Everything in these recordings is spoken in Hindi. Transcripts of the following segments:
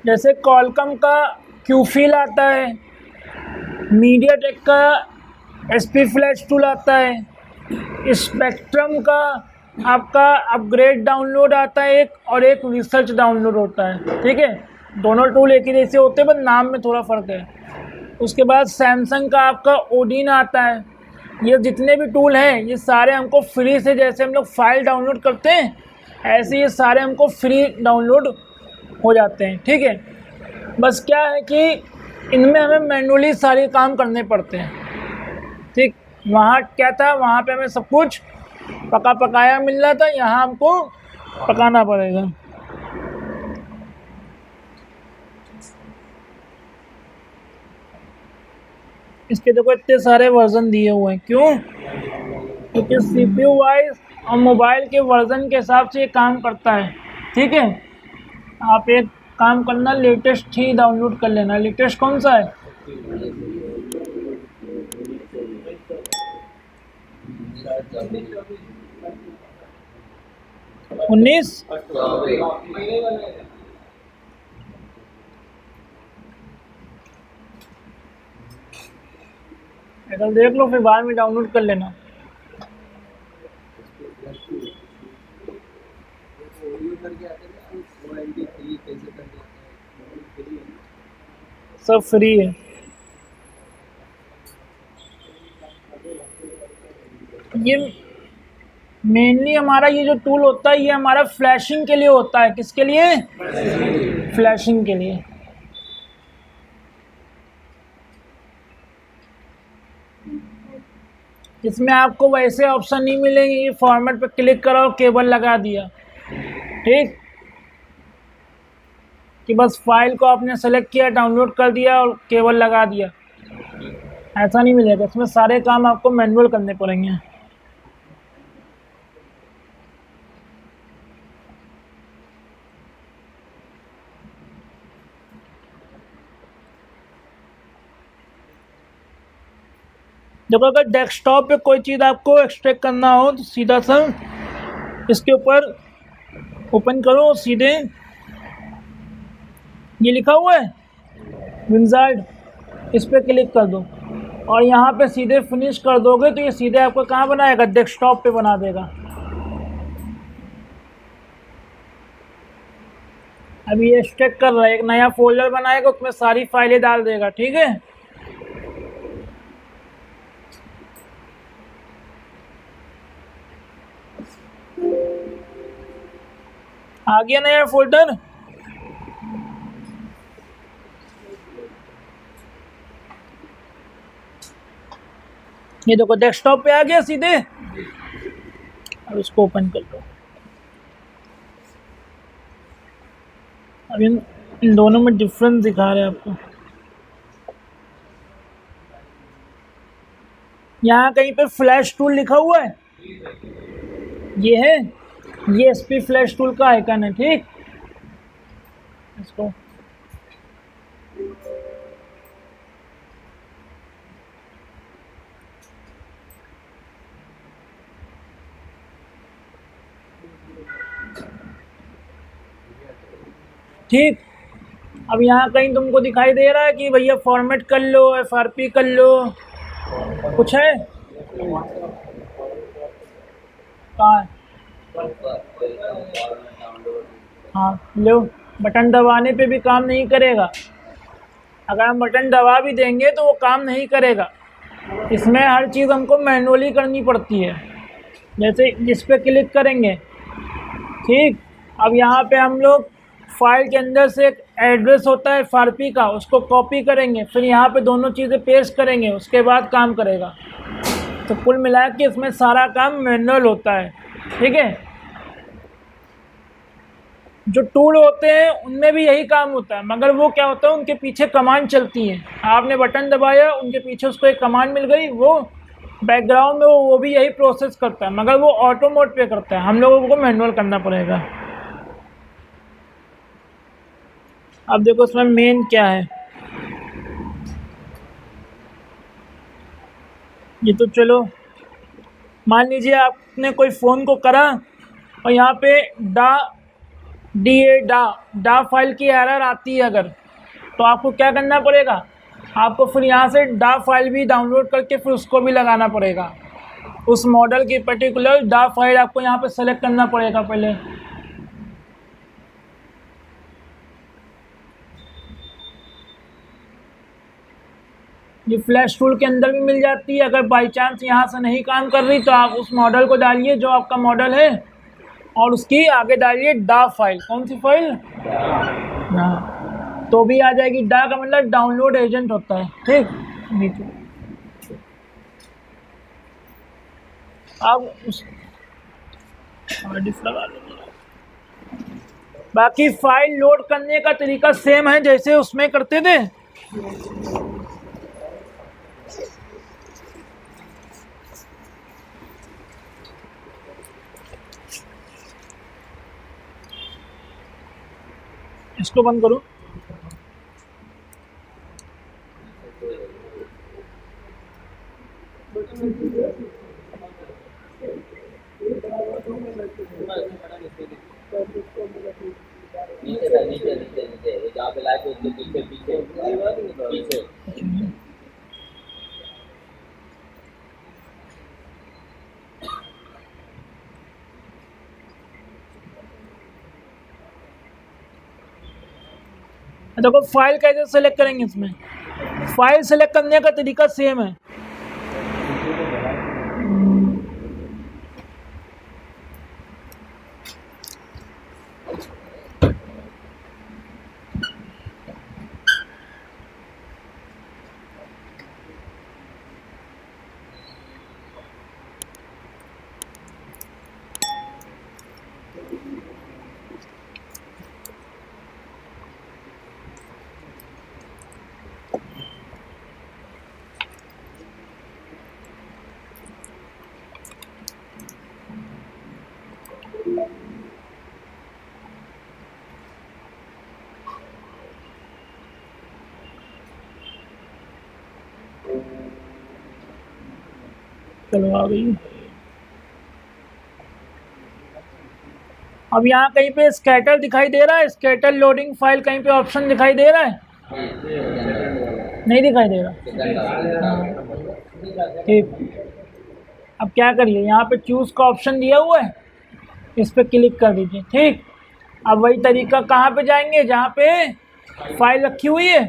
जैसे कॉलकम का क्यूफिल आता है, मीडियाटेक का एसपी फ्लैश टूल आता है, स्पेक्ट्रम का आपका अपग्रेड डाउनलोड आता है एक, और एक रिसर्च डाउनलोड होता है। ठीक है, दोनों टूल एक ही जैसे होते हैं, बस नाम में थोड़ा फ़र्क है। उसके बाद सैमसंग का आपका ओडिन आता है। ये जितने भी टूल हैं ये सारे हमको फ्री से, जैसे हम लोग फाइल डाउनलोड करते हैं ऐसे ये सारे हमको फ्री डाउनलोड हो जाते हैं। ठीक है, बस क्या है कि इनमें हमें मैनुअली सारे काम करने पड़ते हैं। ठीक, वहाँ क्या था, वहाँ पे हमें सब कुछ पका पकाया मिल रहा था, यहाँ हमको पकाना पड़ेगा। इसके देखो इतने सारे वर्जन दिए हुए हैं, क्यों? क्योंकि सीपीयू वाइज और मोबाइल के वर्जन के हिसाब से ये काम करता है। ठीक है, आप एक काम करना, लेटेस्ट ही डाउनलोड कर लेना। लेटेस्ट कौन सा है? 19। कल देख लो, फिर बाद में डाउनलोड कर लेना। सब फ्री है। ये मेनली हमारा ये जो टूल होता है ये हमारा फ्लैशिंग के लिए होता है। किसके लिए? फ्लैशिंग के लिए। इसमें आपको वैसे ऑप्शन नहीं मिलेंगे, ये फॉर्मेट पे क्लिक करो, केबल लगा दिया, ठीक, कि बस फाइल को आपने सेलेक्ट किया, डाउनलोड कर दिया और केबल लगा दिया, ऐसा नहीं मिलेगा। इसमें सारे काम आपको मैनुअल करने पड़ेंगे। देखो, अगर डेस्कटॉप पे कोई चीज़ आपको एक्सट्रैक्ट करना हो तो सीधा सा इसके ऊपर ओपन करो, सीधे ये लिखा हुआ है विंजार्ड, इस पर क्लिक कर दो और यहाँ पे सीधे फिनिश कर दोगे तो ये सीधे आपको कहाँ बनाएगा? डेस्कटॉप पे बना देगा। अभी ये एक्सट्रैक्ट कर रहा है, एक नया फोल्डर बनाएगा, उसमें सारी फाइलें डाल देगा। ठीक है, आ गया नया फोल्डर। ये देखो डेस्कटॉप पे आ गया सीधे। अब इसको ओपन कर लो। अब इन दोनों में डिफरेंस दिखा रहे हैं आपको। यहाँ कहीं पे फ्लैश टूल लिखा हुआ है, ये है, ये एसपी फ्लैश टूल का आइकन है। ठीक, इसको ठीक, अब यहाँ कहीं तुमको दिखाई दे रहा है कि भैया फॉर्मेट कर लो, एफआरपी कर लो, कुछ है? कहाँ है? हाँ लो, बटन दबाने पे भी काम नहीं करेगा। अगर हम बटन दबा भी देंगे तो वो काम नहीं करेगा। इसमें हर चीज़ हमको मैनुअली करनी पड़ती है। जैसे जिस पे क्लिक करेंगे, ठीक, अब यहाँ पे हम लोग फाइल के अंदर से एक एड्रेस होता है एफआरपी का, उसको कॉपी करेंगे, फिर यहाँ पे दोनों चीज़ें पेस्ट करेंगे, उसके बाद काम करेगा। तो कुल मिला के इसमें सारा काम मैनुअल होता है। ठीक है, जो टूल होते हैं उनमें भी यही काम होता है, मगर वो क्या होता है, उनके पीछे कमांड चलती है। आपने बटन दबाया, उनके पीछे उसको एक कमांड मिल गई, वो बैकग्राउंड में वो भी यही प्रोसेस करता है, मगर वो ऑटो मोड पे करता है, हम लोगों को मैनुअल करना पड़ेगा। अब देखो इसमें मेन क्या है। ये तो चलो, मान लीजिए आपने कोई फ़ोन को करा और यहाँ पे डा फाइल की एरर आती है अगर, तो आपको क्या करना पड़ेगा, आपको फिर यहाँ से डा फाइल भी डाउनलोड करके फिर उसको भी लगाना पड़ेगा। उस मॉडल की पर्टिकुलर डा फाइल आपको यहाँ पे सेलेक्ट करना पड़ेगा पहले। ये फ्लैश टूल के अंदर भी मिल जाती है। अगर बाई चांस यहाँ से नहीं काम कर रही तो आप उस मॉडल को डालिए जो आपका मॉडल है, और उसकी आगे डालिए डा फाइल। कौन सी फाइल? हाँ, तो भी आ जाएगी। डा का मतलब डाउनलोड एजेंट होता है। ठीक, नीचे आप उस लगा लो। बाकी फाइल लोड करने का तरीका सेम है जैसे उसमें करते थे। इसको बंद करो। नीचे जहाँ पे लाइट उसके पीछे पीछे पीछे। देखो फाइल कैसे सेलेक्ट करेंगे। इसमें फाइल सेलेक्ट करने का तरीका सेम है। चलो आ गई। अब यहाँ कहीं पे स्कैटर दिखाई दे रहा है, स्कैटर लोडिंग फाइल कहीं पे ऑप्शन दिखाई दे रहा है? नहीं दिखाई दे रहा। ठीक, अब क्या करिए, यहाँ पे चूज़ का ऑप्शन दिया हुआ है, इस पर क्लिक कर दीजिए। ठीक, अब वही तरीका कहाँ पे जाएंगे, जहाँ पे फाइल रखी हुई है।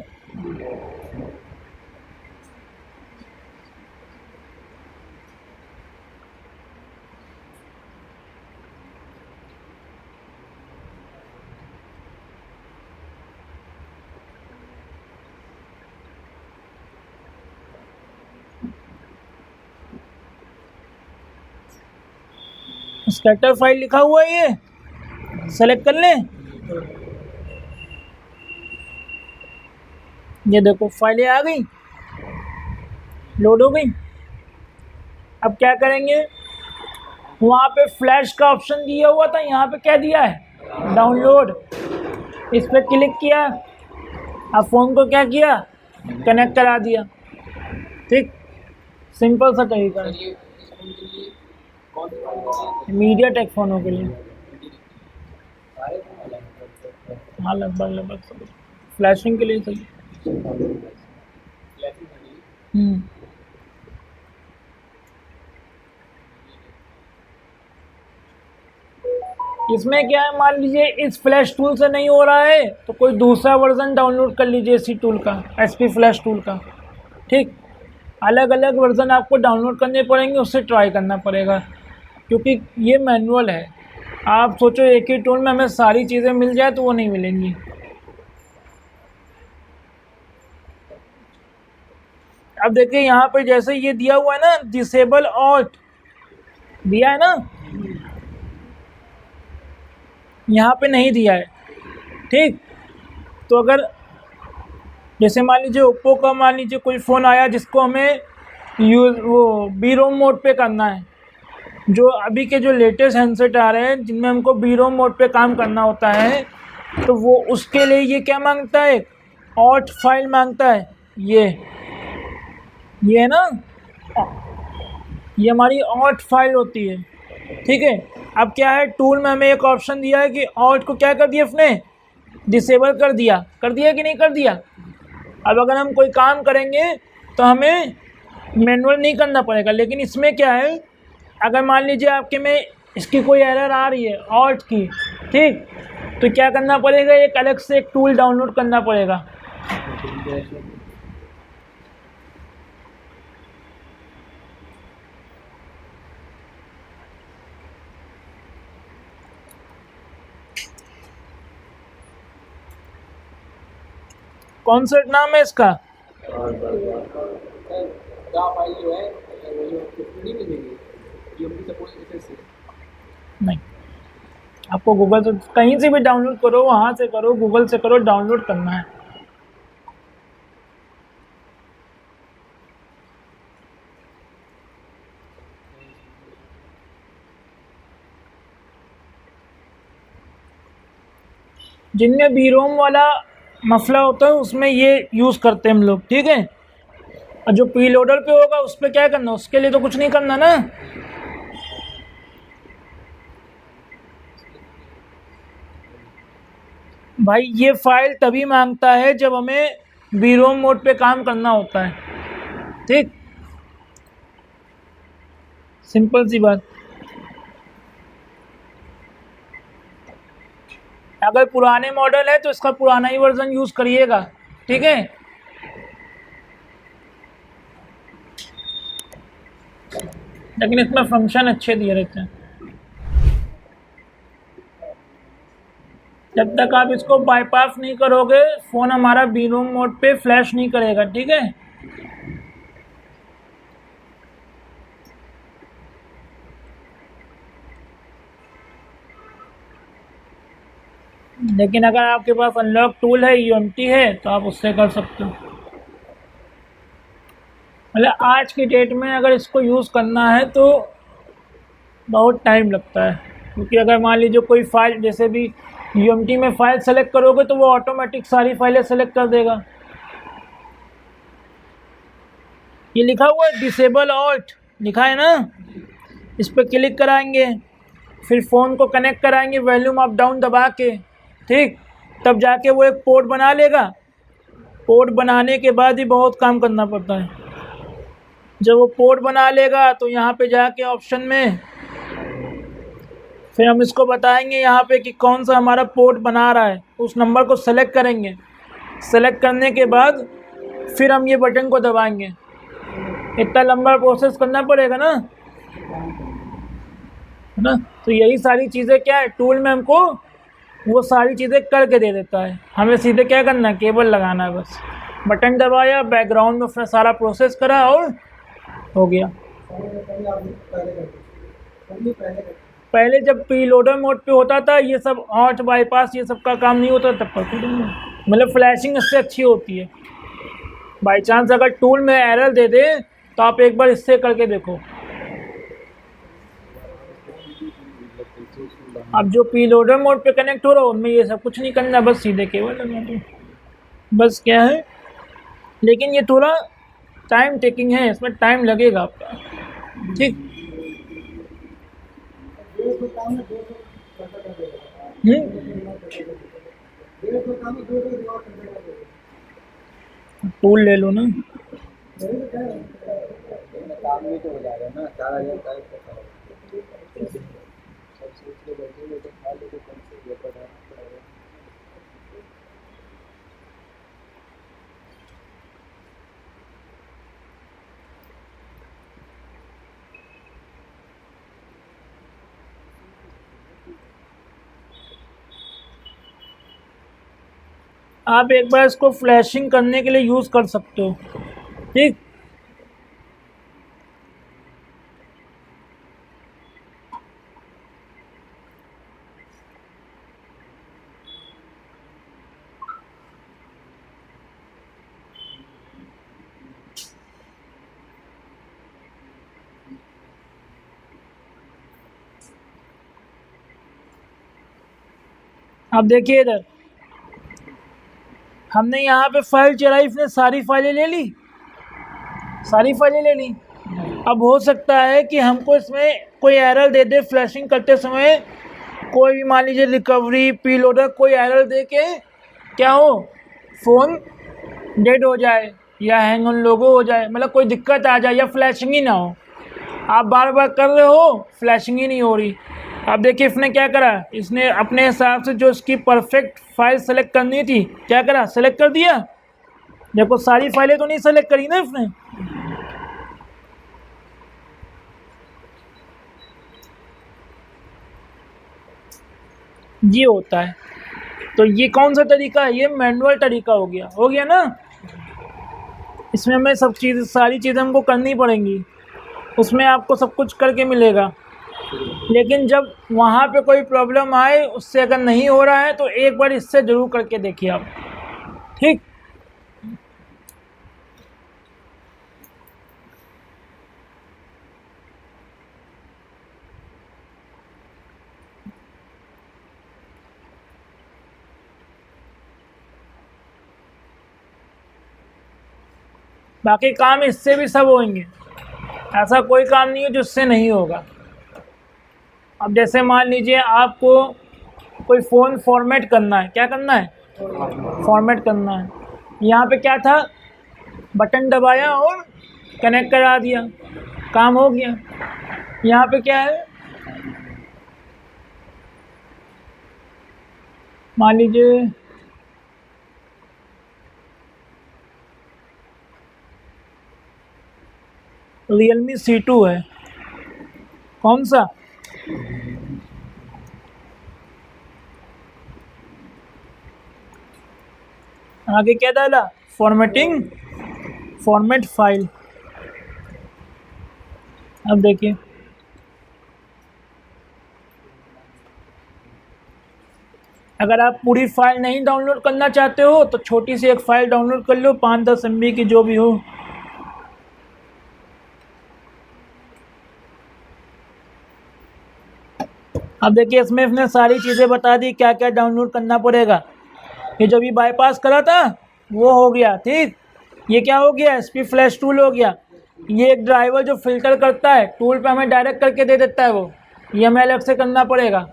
स्कैटर फाइल लिखा हुआ है, ये सेलेक्ट कर लें। ये देखो फाइलें आ गई, लोड हो गई। अब क्या करेंगे, वहाँ पे फ्लैश का ऑप्शन दिया हुआ था, यहाँ पे क्या दिया है, डाउनलोड। इस पर क्लिक किया, अब फ़ोन को क्या किया, कनेक्ट करा दिया। ठीक, सिंपल सा तरीका है। मीडिया टेक फ़ोनों के लिए, हाँ लगभग सब फ्लैशिंग के लिए सही। इसमें क्या है, मान लीजिए इस फ्लैश टूल से नहीं हो रहा है तो कोई दूसरा वर्जन डाउनलोड कर लीजिए इसी टूल का, एसपी फ्लैश टूल का। ठीक, अलग अलग वर्जन आपको डाउनलोड करने पड़ेंगे, उससे ट्राई करना पड़ेगा, क्योंकि ये मैनुअल है। आप सोचो एक ही टूल में हमें सारी चीज़ें मिल जाए तो वो नहीं मिलेंगी। अब देखिए यहाँ पे जैसे ये दिया हुआ है ना, डिसेबल ऑल्ट दिया है ना, यहाँ पे नहीं दिया है। ठीक, तो अगर जैसे मान लीजिए ओप्पो का मान लीजिए कोई फ़ोन आया जिसको हमें यूज़ वो बी रोम मोड पे करना है, जो अभी के जो लेटेस्ट हैंडसेट आ रहे हैं जिनमें हमको बी रोम मोड पे काम करना होता है, तो वो उसके लिए ये क्या मांगता है, ऑट फाइल मांगता है। ये है ना, ये हमारी ऑट फाइल होती है। ठीक है, अब क्या है, टूल में हमें एक ऑप्शन दिया है कि ऑल्ट को क्या कर दिया इसने, डिसेबल कर दिया कि नहीं कर दिया। अब अगर हम कोई काम करेंगे तो हमें मैनुअल नहीं करना पड़ेगा, लेकिन इसमें क्या है, अगर मान लीजिए आपके में इसकी कोई एरर आ रही है ऑल्ट की, ठीक, तो क्या करना पड़ेगा, एक अलग से एक टूल डाउनलोड करना पड़ेगा। कौन सा नाम है इसका, फाइल जो है वो जो नहीं मिलेगी यूएमपी सपोर्ट से नहीं, आपको गूगल से कहीं से भी डाउनलोड करो, वहाँ से करो, गूगल से करो, डाउनलोड करना है। जिनमें बीरोम वाला मसला होता है उसमें ये यूज़ करते हैं हम लोग, ठीक है। और जो पी लोडर पे होगा उस पर क्या करना, उसके लिए तो कुछ नहीं करना ना। भाई ये फाइल तभी मांगता है जब हमें बीरोम मोड पे काम करना होता है, ठीक, सिंपल सी बात। अगर पुराने मॉडल है तो इसका पुराना ही वर्जन यूज़ करिएगा, ठीक है। लेकिन इसमें फंक्शन अच्छे दिए रहते हैं। जब तक आप इसको बाईपास नहीं करोगे फ़ोन हमारा बीरोम मोड पे फ्लैश नहीं करेगा, ठीक है। लेकिन अगर आपके पास अनलॉक टूल है, यूएमटी है, तो आप उससे कर सकते हो। मतलब आज की डेट में अगर इसको यूज़ करना है तो बहुत टाइम लगता है, क्योंकि अगर मान लीजिए कोई फाइल, जैसे भी यूएमटी में फ़ाइल सेलेक्ट करोगे तो वो ऑटोमेटिक सारी फाइलें सेलेक्ट कर देगा। ये लिखा हुआ है डिसेबल ऑल्ट, लिखा है ना, इस पर क्लिक कराएंगे, फिर फ़ोन को कनेक्ट कराएंगे वॉल्यूम अप डाउन दबा के, ठीक, तब जाके वो एक पोर्ट बना लेगा। पोर्ट बनाने के बाद ही बहुत काम करना पड़ता है। जब वो पोर्ट बना लेगा तो यहाँ पे जाके ऑप्शन में फिर हम इसको बताएंगे यहाँ पे कि कौन सा हमारा पोर्ट बना रहा है, उस नंबर को सेलेक्ट करेंगे। सेलेक्ट करने के बाद फिर हम ये बटन को दबाएंगे। इतना लंबा प्रोसेस करना पड़ेगा ना, है ना। तो यही सारी चीज़ें क्या है, टूल में हमको वो सारी चीज़ें करके दे देता है। हमें सीधे क्या करना है, केबल लगाना है, बस बटन दबाया, बैकग्राउंड में सारा प्रोसेस करा और हो गया। पहले जब प्री लोडर मोड पे होता था ये सब ऑल्ट बाईपास ये सब का काम नहीं होता, तब पर मतलब फ्लैशिंग इससे अच्छी होती है। बाई चांस अगर टूल में एरर दे दे तो आप एक बार इससे करके देखो। अब जो प्री लोडर मोड पे कनेक्ट हो रहा है उनमें ये सब कुछ नहीं करना, बस सीधे केबल लगा दो, बस क्या है। लेकिन ये थोड़ा टाइम टेकिंग है, इसमें टाइम लगेगा आपका, ठीक। टूल ले लो ना, काम नहीं तो हो जाएगा ना, 4000 का सब सोच के बैठेंगे तो खा लेके कम से ये पड़ा पड़ेगा। आप एक बार इसको फ्लैशिंग करने के लिए यूज़ कर सकते हो, ठीक। अब देखिए इधर हमने यहाँ पे फाइल चलाई, इसने सारी फाइलें ले ली, सारी फाइलें ले ली। अब हो सकता है कि हमको इसमें कोई एरर दे दे फ्लैशिंग करते समय, कोई भी मान लीजिए रिकवरी पी लोडर कोई एरर दे के क्या हो, फ़ोन डेड हो जाए या हैंग ऑन लोगो हो जाए, मतलब कोई दिक्कत आ जाए या फ्लैशिंग ही ना हो। आप बार बार कर रहे हो, फ्लैशिंग ही नहीं हो रही। अब देखिए इसने क्या करा, इसने अपने हिसाब से जो इसकी परफेक्ट फाइल सेलेक्ट करनी थी क्या करा, सेलेक्ट कर दिया। देखो सारी फाइलें तो नहीं सेलेक्ट करी ना इसने। ये होता है। तो ये कौन सा तरीका है, ये मैनुअल तरीका हो गया ना। इसमें हमें सब चीज़ सारी चीज़ें हमको करनी पड़ेंगी, उसमें आपको सब कुछ करके मिलेगा। लेकिन जब वहाँ पे कोई प्रॉब्लम आए, उससे अगर नहीं हो रहा है तो एक बार इससे ज़रूर करके देखिए आप, ठीक। बाकी काम इससे भी सब होंगे, ऐसा कोई काम नहीं है जो इससे नहीं होगा। अब जैसे मान लीजिए आपको कोई फ़ोन फॉर्मेट करना है, क्या करना है, फॉर्मेट करना है। यहाँ पे क्या था, बटन दबाया और कनेक्ट करा दिया, काम हो गया। यहाँ पे क्या है, मान लीजिए Realme C2 है, कौन सा, आगे क्या डाला, फॉर्मेटिंग, फॉर्मेट फाइल। अब देखिए अगर आप पूरी फाइल नहीं डाउनलोड करना चाहते हो तो छोटी सी एक फ़ाइल डाउनलोड कर लो, 5-10 MB की जो भी हो। अब देखिए इसमें इसने सारी चीज़ें बता दी क्या क्या डाउनलोड करना पड़ेगा। ये जो भी बाईपास करा था वो हो गया, ठीक। ये क्या हो गया, SP फ्लैश टूल हो गया। ये एक ड्राइवर जो फिल्टर करता है, टूल पे हमें डायरेक्ट करके दे देता है, वो ये हमें अलग से करना पड़ेगा।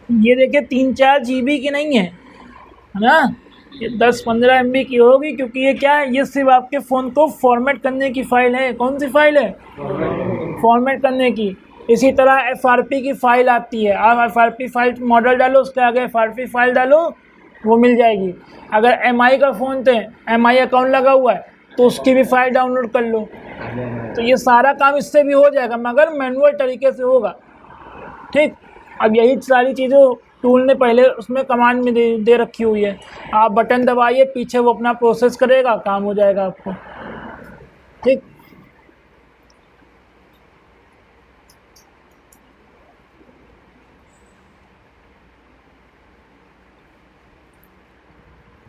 ये देखिए 3-4 GB की नहीं है ना, ये 10-15 MB की होगी, क्योंकि ये क्या है, ये सिर्फ आपके फ़ोन को फॉर्मेट करने की फ़ाइल है। कौन सी फाइल है, फॉर्मेट करने की। इसी तरह FRP की फ़ाइल आती है, आप FRP फाइल मॉडल डालो, उसके आगे FRP फाइल डालो, वो मिल जाएगी। अगर MI का फ़ोन थे, MI अकाउंट लगा हुआ है तो उसकी भी फ़ाइल डाउनलोड कर लो। तो ये सारा काम इससे भी हो जाएगा, मगर मैनुअल तरीके से होगा, ठीक। अब यही सारी चीज़ें टूल ने पहले उसमें कमांड में दे रखी हुई है। आप बटन दबाइए, पीछे वो अपना प्रोसेस करेगा, काम हो जाएगा आपको, ठीक।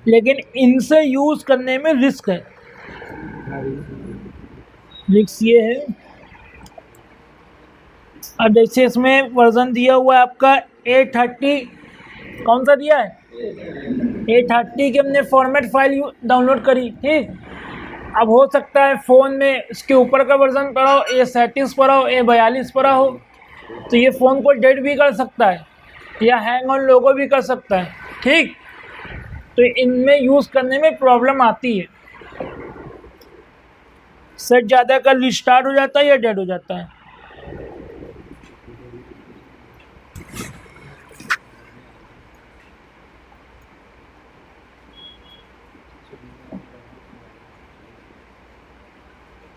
लेकिन इनसे यूज़ करने में रिस्क है। रिस्क ये है, अब जैसे इसमें वर्ज़न दिया हुआ है आपका 830, कौन सा दिया है, 830 की हमने फॉर्मेट फाइल डाउनलोड करी, ठीक। अब हो सकता है फ़ोन में इसके ऊपर का वर्ज़न पड़ा हो, A37 पड़ा हो, A42 पड़ा हो, तो ये फ़ोन को डेड भी कर सकता है या हैंग ऑन लोगो भी कर सकता है, ठीक। तो इनमें यूज़ करने में प्रॉब्लम आती है। सेट ज़्यादा कर रिस्टार्ट हो जाता है या डेड हो जाता है।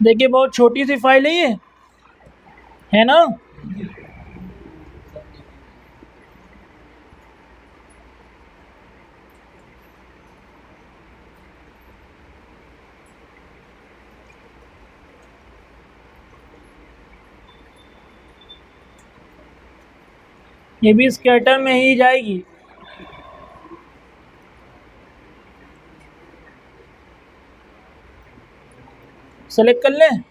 देखिए बहुत छोटी सी फाइल है ये, है ना। ये भी स्कैटर में ही जाएगी। सेलेक्ट कर लें।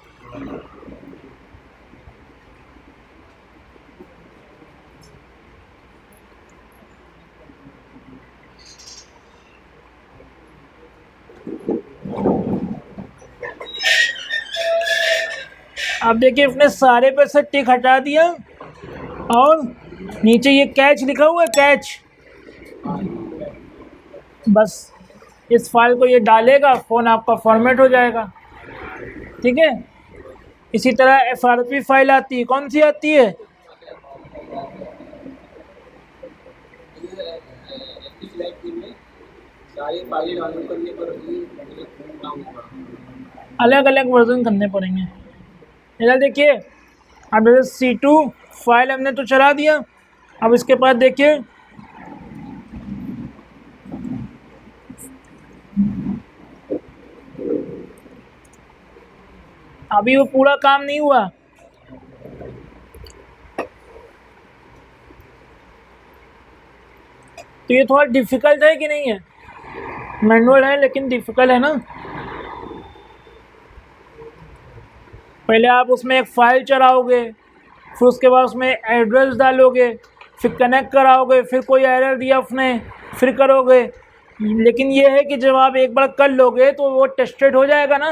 अब देखिए इसने सारे पे से टिक हटा दिया और नीचे ये कैच लिखा हुआ है, कैच। बस इस फाइल को ये डालेगा, फ़ोन आपका फॉर्मेट हो जाएगा। ठीक है। इसी तरह FRP फाइल आती है, कौन सी आती है? सारी फाइलें डाउनलोड करने पर ही अलग अलग वर्जन करने पड़ेंगे। इधर देखिए, अब जैसे C2 फाइल हमने तो चला दिया। अब इसके बाद देखिए अभी वो पूरा काम नहीं हुआ। तो ये थोड़ा डिफ़िकल्ट है कि नहीं है? मैनुअल है लेकिन डिफ़िकल्ट है ना। पहले आप उसमें एक फ़ाइल चलाओगे, फिर उसके बाद उसमें एड्रेस डालोगे, फिर कनेक्ट कराओगे, फिर कोई एरर दिया उसने, फिर करोगे। लेकिन ये है कि जब आप एक बार कर लोगे तो वो टेस्टेड हो जाएगा ना,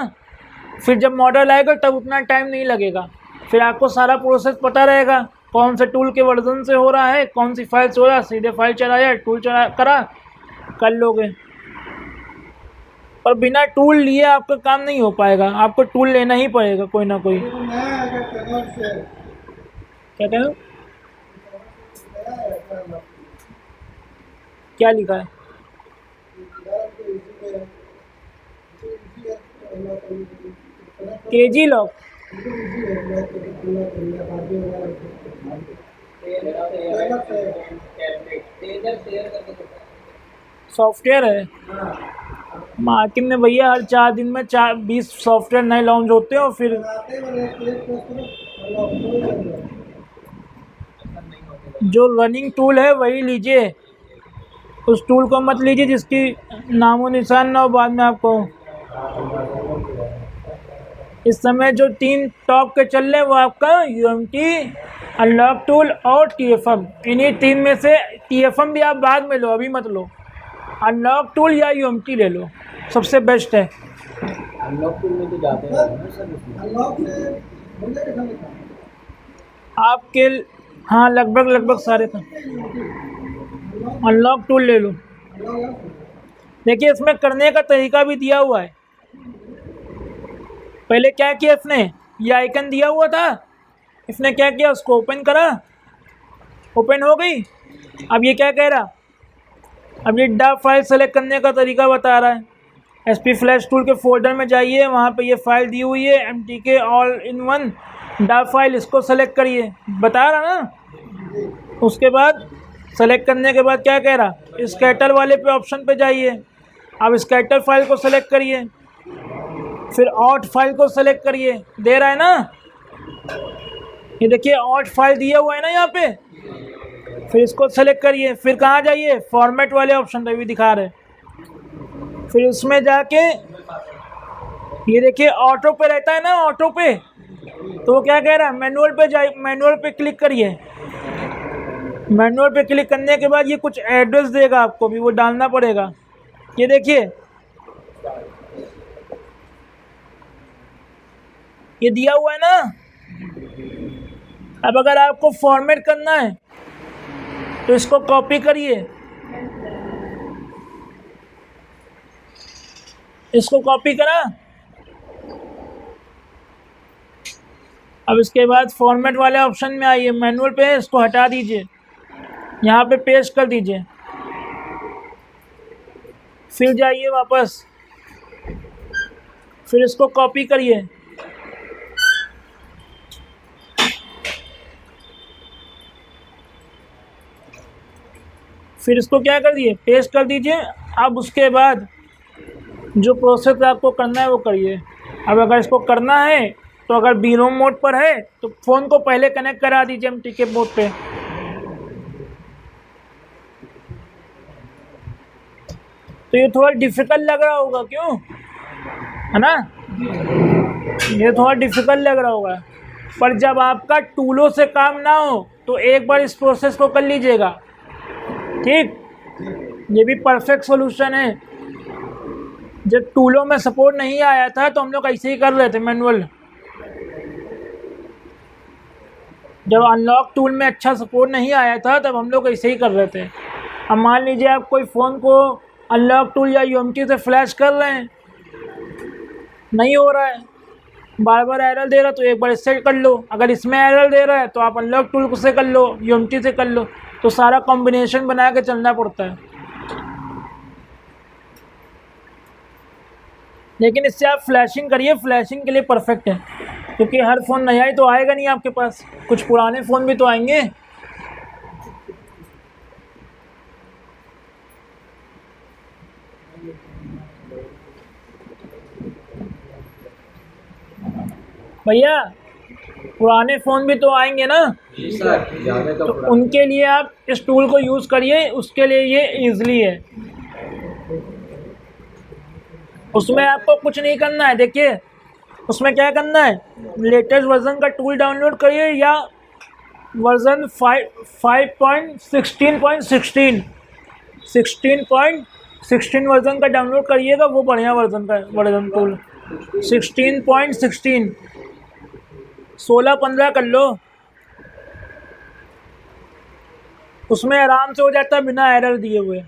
फिर जब मॉडल आएगा तब उतना टाइम नहीं लगेगा। फिर आपको सारा प्रोसेस पता रहेगा, कौन से टूल के वर्जन से हो रहा है, कौन सी फाइल से हो रहा है। सीधे फाइल चलाया, टूल चला करा, कर लोगे। और बिना टूल लिए आपका काम नहीं हो पाएगा, आपको टूल लेना ही पड़ेगा कोई ना कोई। क्या कह रहे हो? क्या लिखा है? KG lock. सॉफ्टवेयर है मार्केट में भैया, हर 4 दिन में 20 सॉफ्टवेयर नए लॉन्च होते हैं। और फिर जो रनिंग टूल है वही लीजिए, उस टूल को मत लीजिए जिसकी नामो निशान ना हो बाद में आपको। इस समय जो 3 टॉप के चल रहे हैं वो आपका UMT, अनलॉक टूल और TFM। इन्हीं 3 में से TFM भी आप बाद में लो, अभी मत लो। अनलॉक टूल या UMT ले लो, सबसे बेस्ट है। अनलॉक टूल में तो जाते हैं आपके, हाँ लगभग सारे थे। अनलॉक टूल ले लो। देखिए इसमें करने का तरीका भी दिया हुआ है। पहले क्या किया इसने, ये आइकन दिया हुआ था, इसने क्या किया, उसको ओपन करा, ओपन हो गई। अब ये क्या कह रहा, अब ये डाक फाइल सेलेक्ट करने का तरीका बता रहा है। SP फ्लैश टूल के फोल्डर में जाइए, वहाँ पे ये फाइल दी हुई है MTK ऑल इन वन डाक फाइल, इसको सेलेक्ट करिए, बता रहा ना। उसके बाद सेलेक्ट करने के बाद क्या कह रहा, स्कैटर वाले पे ऑप्शन पे जाइए। अब स्कैटर फाइल को सेलेक्ट करिए, फिर ऑट फाइल को सेलेक्ट करिए, दे रहा है ना। ये देखिए ऑट फाइल दिया हुआ है ना यहाँ पे। फिर इसको सेलेक्ट करिए, फिर कहाँ जाइए, फॉर्मेट वाले ऑप्शन पे भी दिखा रहे। फिर उसमें जाके ये देखिए ऑटो पे रहता है ना, ऑटो पे, तो वो क्या कह रहा है, मैनुअल पे जाइए, मैनुअल पे क्लिक करिए। मैनुअल पे क्लिक करने के बाद ये कुछ एड्रेस देगा आपको, भी वो डालना पड़ेगा। ये देखिए ये दिया हुआ है ना। अब अगर आपको फॉर्मेट करना है तो इसको कॉपी करिए, इसको कॉपी करा। अब इसके बाद फॉर्मेट वाले ऑप्शन में आइए, मैनुअल पे इसको हटा दीजिए, यहाँ पे पेस्ट कर दीजिए। फिर जाइए वापस, फिर इसको कॉपी करिए, फिर इसको क्या कर दिए, पेस्ट कर दीजिए। अब उसके बाद जो प्रोसेस आपको करना है वो करिए। अब अगर इसको करना है तो अगर बीरोम मोड पर है तो फ़ोन को पहले कनेक्ट करा दीजिए MTK मोड पे। तो ये थोड़ा डिफ़िकल्ट लग रहा होगा, क्यों, है ना, ये थोड़ा डिफ़िकल्ट लग रहा होगा। पर जब आपका टूलों से काम ना हो तो एक बार इस प्रोसेस को कर लीजिएगा, ठीक। ये भी परफेक्ट सॉल्यूशन है। जब टूलों में सपोर्ट नहीं आया था तो हम लोग ऐसे ही कर रहे थे मैनुअल। जब अनलॉक टूल में अच्छा सपोर्ट नहीं आया था तब हम लोग ऐसे ही कर रहे थे। अब मान लीजिए आप कोई फ़ोन को अनलॉक टूल या यूएमटी से फ्लैश कर रहे हैं, नहीं हो रहा है, बार बार एरर दे रहा है, तो एक बार इससे कर लो। अगर इसमें एरर दे रहा है तो आप अनलॉक टूल से कर लो, यूएमटी से कर लो। तो सारा कॉम्बिनेशन बना के चलना पड़ता है। लेकिन इससे आप फ्लैशिंग करिए, फ्लैशिंग के लिए परफेक्ट है, क्योंकि हर फ़ोन नया ही तो आएगा नहीं आपके पास, कुछ पुराने फ़ोन भी तो आएंगे। भैया पुराने फ़ोन भी तो आएंगे ना, तो उनके लिए आप इस टूल को यूज़ करिए, उसके लिए ये ईज़िली है। उसमें आपको कुछ नहीं करना है। देखिए उसमें क्या करना है, लेटेस्ट वर्जन का टूल डाउनलोड करिए या वर्जन 16.16 वर्जन का डाउनलोड करिएगा, वो बढ़िया वर्जन का वर्जन टूल 16.16, 16-15 कर लो, उसमें आराम से हो जाता है बिना एरर दिए हुए।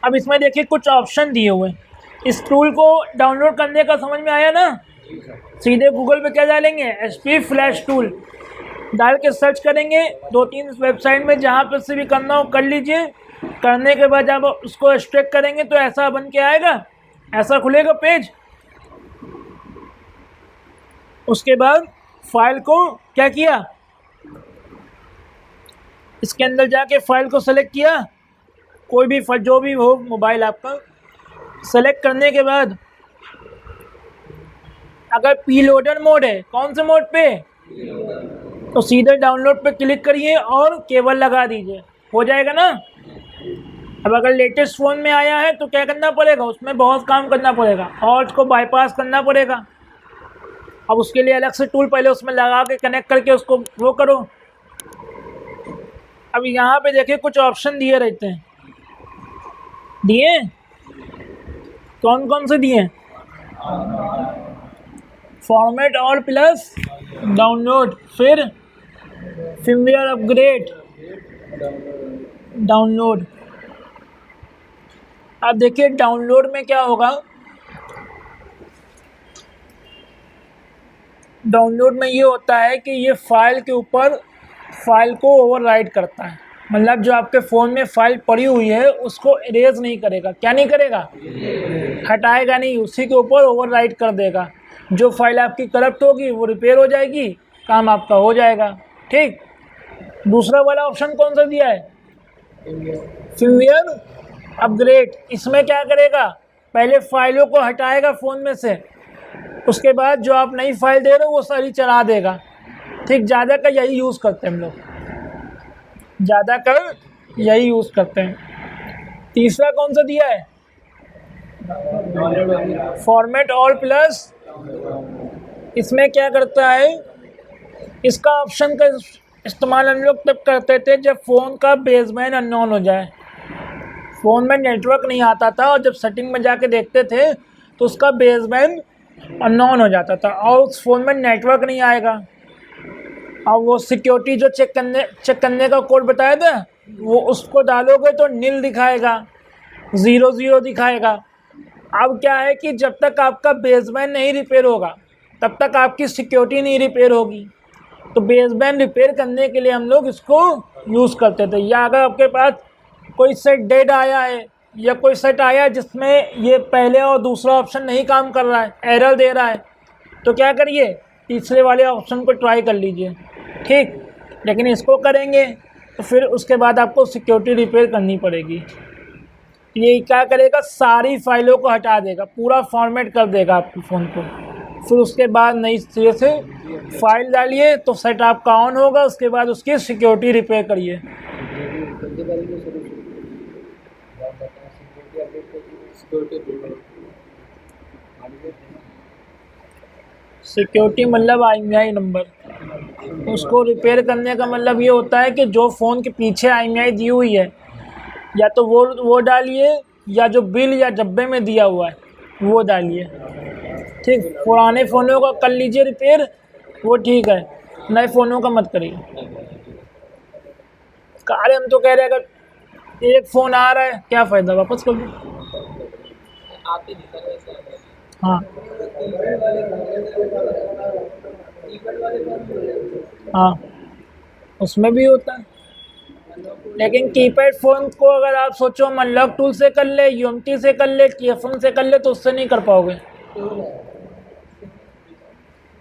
अब इसमें देखिए कुछ ऑप्शन दिए हुए हैं। इस टूल को डाउनलोड करने का समझ में आया ना, सीधे गूगल पे क्या डालेंगे, HP फ्लैश टूल डाल के सर्च करेंगे, 2-3 वेबसाइट में जहाँ पर से भी करना हो कर लीजिए। करने के बाद जब उसको एक्सट्रैक्ट करेंगे तो ऐसा बन के आएगा, ऐसा खुलेगा पेज। उसके बाद फाइल को क्या किया, इसके अंदर जाके फाइल को सेलेक्ट किया, कोई भी जो भी हो मोबाइल आपका, सेलेक्ट करने के बाद अगर पी लोडर मोड है, कौन से मोड पे, तो सीधे डाउनलोड पे क्लिक करिए और केबल लगा दीजिए, हो जाएगा ना। अब अगर लेटेस्ट फ़ोन में आया है तो क्या करना पड़ेगा, उसमें बहुत काम करना पड़ेगा और उसको बाईपास करना पड़ेगा। अब उसके लिए अलग से टूल पहले उसमें लगा के कनेक्ट करके उसको वो करो। अब यहाँ पे देखिए कुछ ऑप्शन दिए रहते हैं, दिए कौन कौन से दिए, फॉर्मेट ऑल प्लस डाउनलोड, फिर फर्मवेयर अपग्रेड डाउनलोड। अब देखिए डाउनलोड में क्या होगा, डाउनलोड में ये होता है कि ये फाइल के ऊपर फाइल को ओवरराइट करता है, मतलब जो आपके फ़ोन में फ़ाइल पड़ी हुई है उसको इरेज नहीं करेगा। क्या नहीं करेगा, हटाएगा नहीं, उसी के ऊपर ओवरराइट कर देगा। जो फाइल आपकी करप्ट होगी वो रिपेयर हो जाएगी, काम आपका हो जाएगा, ठीक। दूसरा वाला ऑप्शन कौन सा दिया है, फर्मवेयर अपग्रेड। इसमें क्या करेगा, पहले फाइलों को हटाएगा फ़ोन में से, उसके बाद जो आप नई फाइल दे रहे हो वो सारी चला देगा, ठीक। ज़्यादा का यही यूज़ करते हैं हम लोग, ज़्यादातर यही यूज़ करते हैं। तीसरा कौन सा दिया है, फॉर्मेट ऑल प्लस। इसमें क्या करता है, इसका ऑप्शन का इस्तेमाल हम लोग तब करते थे जब फ़ोन का बेसबैंड अननोन हो जाए, फ़ोन में नेटवर्क नहीं आता था और जब सेटिंग में जाके देखते थे तो उसका बेसबैंड अननोन हो जाता था और उस फ़ोन में नेटवर्क नहीं आएगा। और वो सिक्योरिटी जो चेक करने का कोड बताया था वो उसको डालोगे तो नील दिखाएगा, 00 दिखाएगा। अब क्या है कि जब तक आपका बेसबैंड नहीं रिपेयर होगा तब तक आपकी सिक्योरिटी नहीं रिपेयर होगी। तो बेसबैंड रिपेयर करने के लिए हम लोग इसको यूज़ करते थे। या अगर आपके पास कोई सेट डेड आया है या कोई सेट आया है जिसमें ये पहले और दूसरा ऑप्शन नहीं काम कर रहा है, एरर दे रहा है, तो क्या करिए, तीसरे वाले ऑप्शन को ट्राई कर लीजिए, ठीक। लेकिन इसको करेंगे तो फिर उसके बाद आपको सिक्योरिटी रिपेयर करनी पड़ेगी। ये क्या करेगा, सारी फाइलों को हटा देगा, पूरा फॉर्मेट कर देगा आपके फ़ोन को, फिर उसके बाद नई सिरे से फाइल डालिए तो सेट आपका ऑन होगा। उसके बाद उसकी सिक्योरिटी रिपेयर करिए। बंदे वाले को शुरू आप बताएं सिक्योरिटी अपडेट करके सिक्योरिटी सिक्योरिटी मतलब IMEI नंबर, उसको रिपेयर करने का मतलब ये होता है कि जो फ़ोन के पीछे IMEI दी हुई है या तो वो डालिए, या जो बिल या डब्बे में दिया हुआ है वो डालिए। ठीक, पुराने फ़ोनों का कर लीजिए रिपेयर, वो ठीक है, नए फ़ोनों का मत करिए। अरे हम तो कह रहे हैं अगर एक फ़ोन आ रहा है क्या फ़ायदा, वापस कर दो। आते नहीं सर ऐसा है। हाँ कीपैड वाले हाँ, उसमें भी होता है, लेकिन कीपैड फ़ोन को अगर आप सोचो हम अनलॉक टूल से कर ले, UMT से कर ले, TFM से कर ले, तो उससे नहीं कर पाओगे।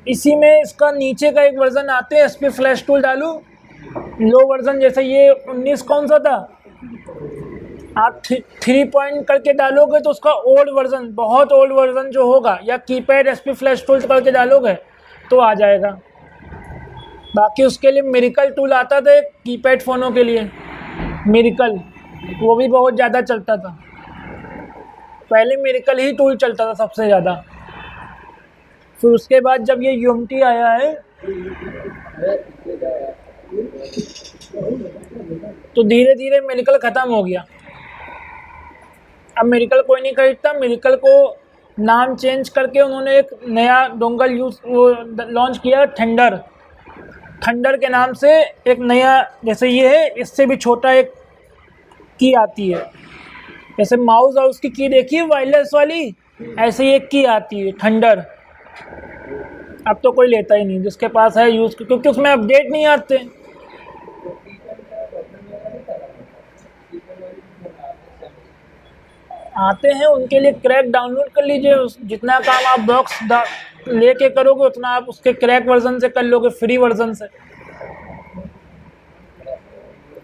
इसी में इसका नीचे का एक वर्ज़न आते हैं, SP फ्लैश टूल डालूँ, लो वर्ज़न जैसे ये 19 कौन सा था, आप 3 पॉइंट करके डालोगे तो उसका ओल्ड वर्ज़न, बहुत ओल्ड वर्ज़न जो होगा, या कीपैड SP फ्लैश टूल करके डालोगे तो आ जाएगा। बाकी उसके लिए मिरेकल टूल आता था कीपैड फ़ोनों के लिए, मिरेकल, वो भी बहुत ज़्यादा चलता था। पहले मिरेकल ही टूल चलता था सबसे ज़्यादा। फिर उसके बाद जब ये UMT आया है तो धीरे धीरे मिरेकल ख़त्म हो गया। अब मिरेकल कोई नहीं खरीदता। मिरेकल को नाम चेंज करके उन्होंने एक नया डोंगल लॉन्च किया, थंडर के नाम से एक नया, जैसे ये है इससे भी छोटा एक की आती है, जैसे माउस और उसकी की देखिए वायरलेस वाली, ऐसे ही एक की आती है थंडर। अब तो कोई लेता ही नहीं, जिसके पास है यूज़, क्योंकि उसमें अपडेट नहीं आते। आते हैं उनके लिए क्रैक डाउनलोड कर लीजिए, जितना काम आप बॉक्स लेके करोगे उतना आप उसके क्रैक वर्जन से कर लोगे, फ्री वर्जन से।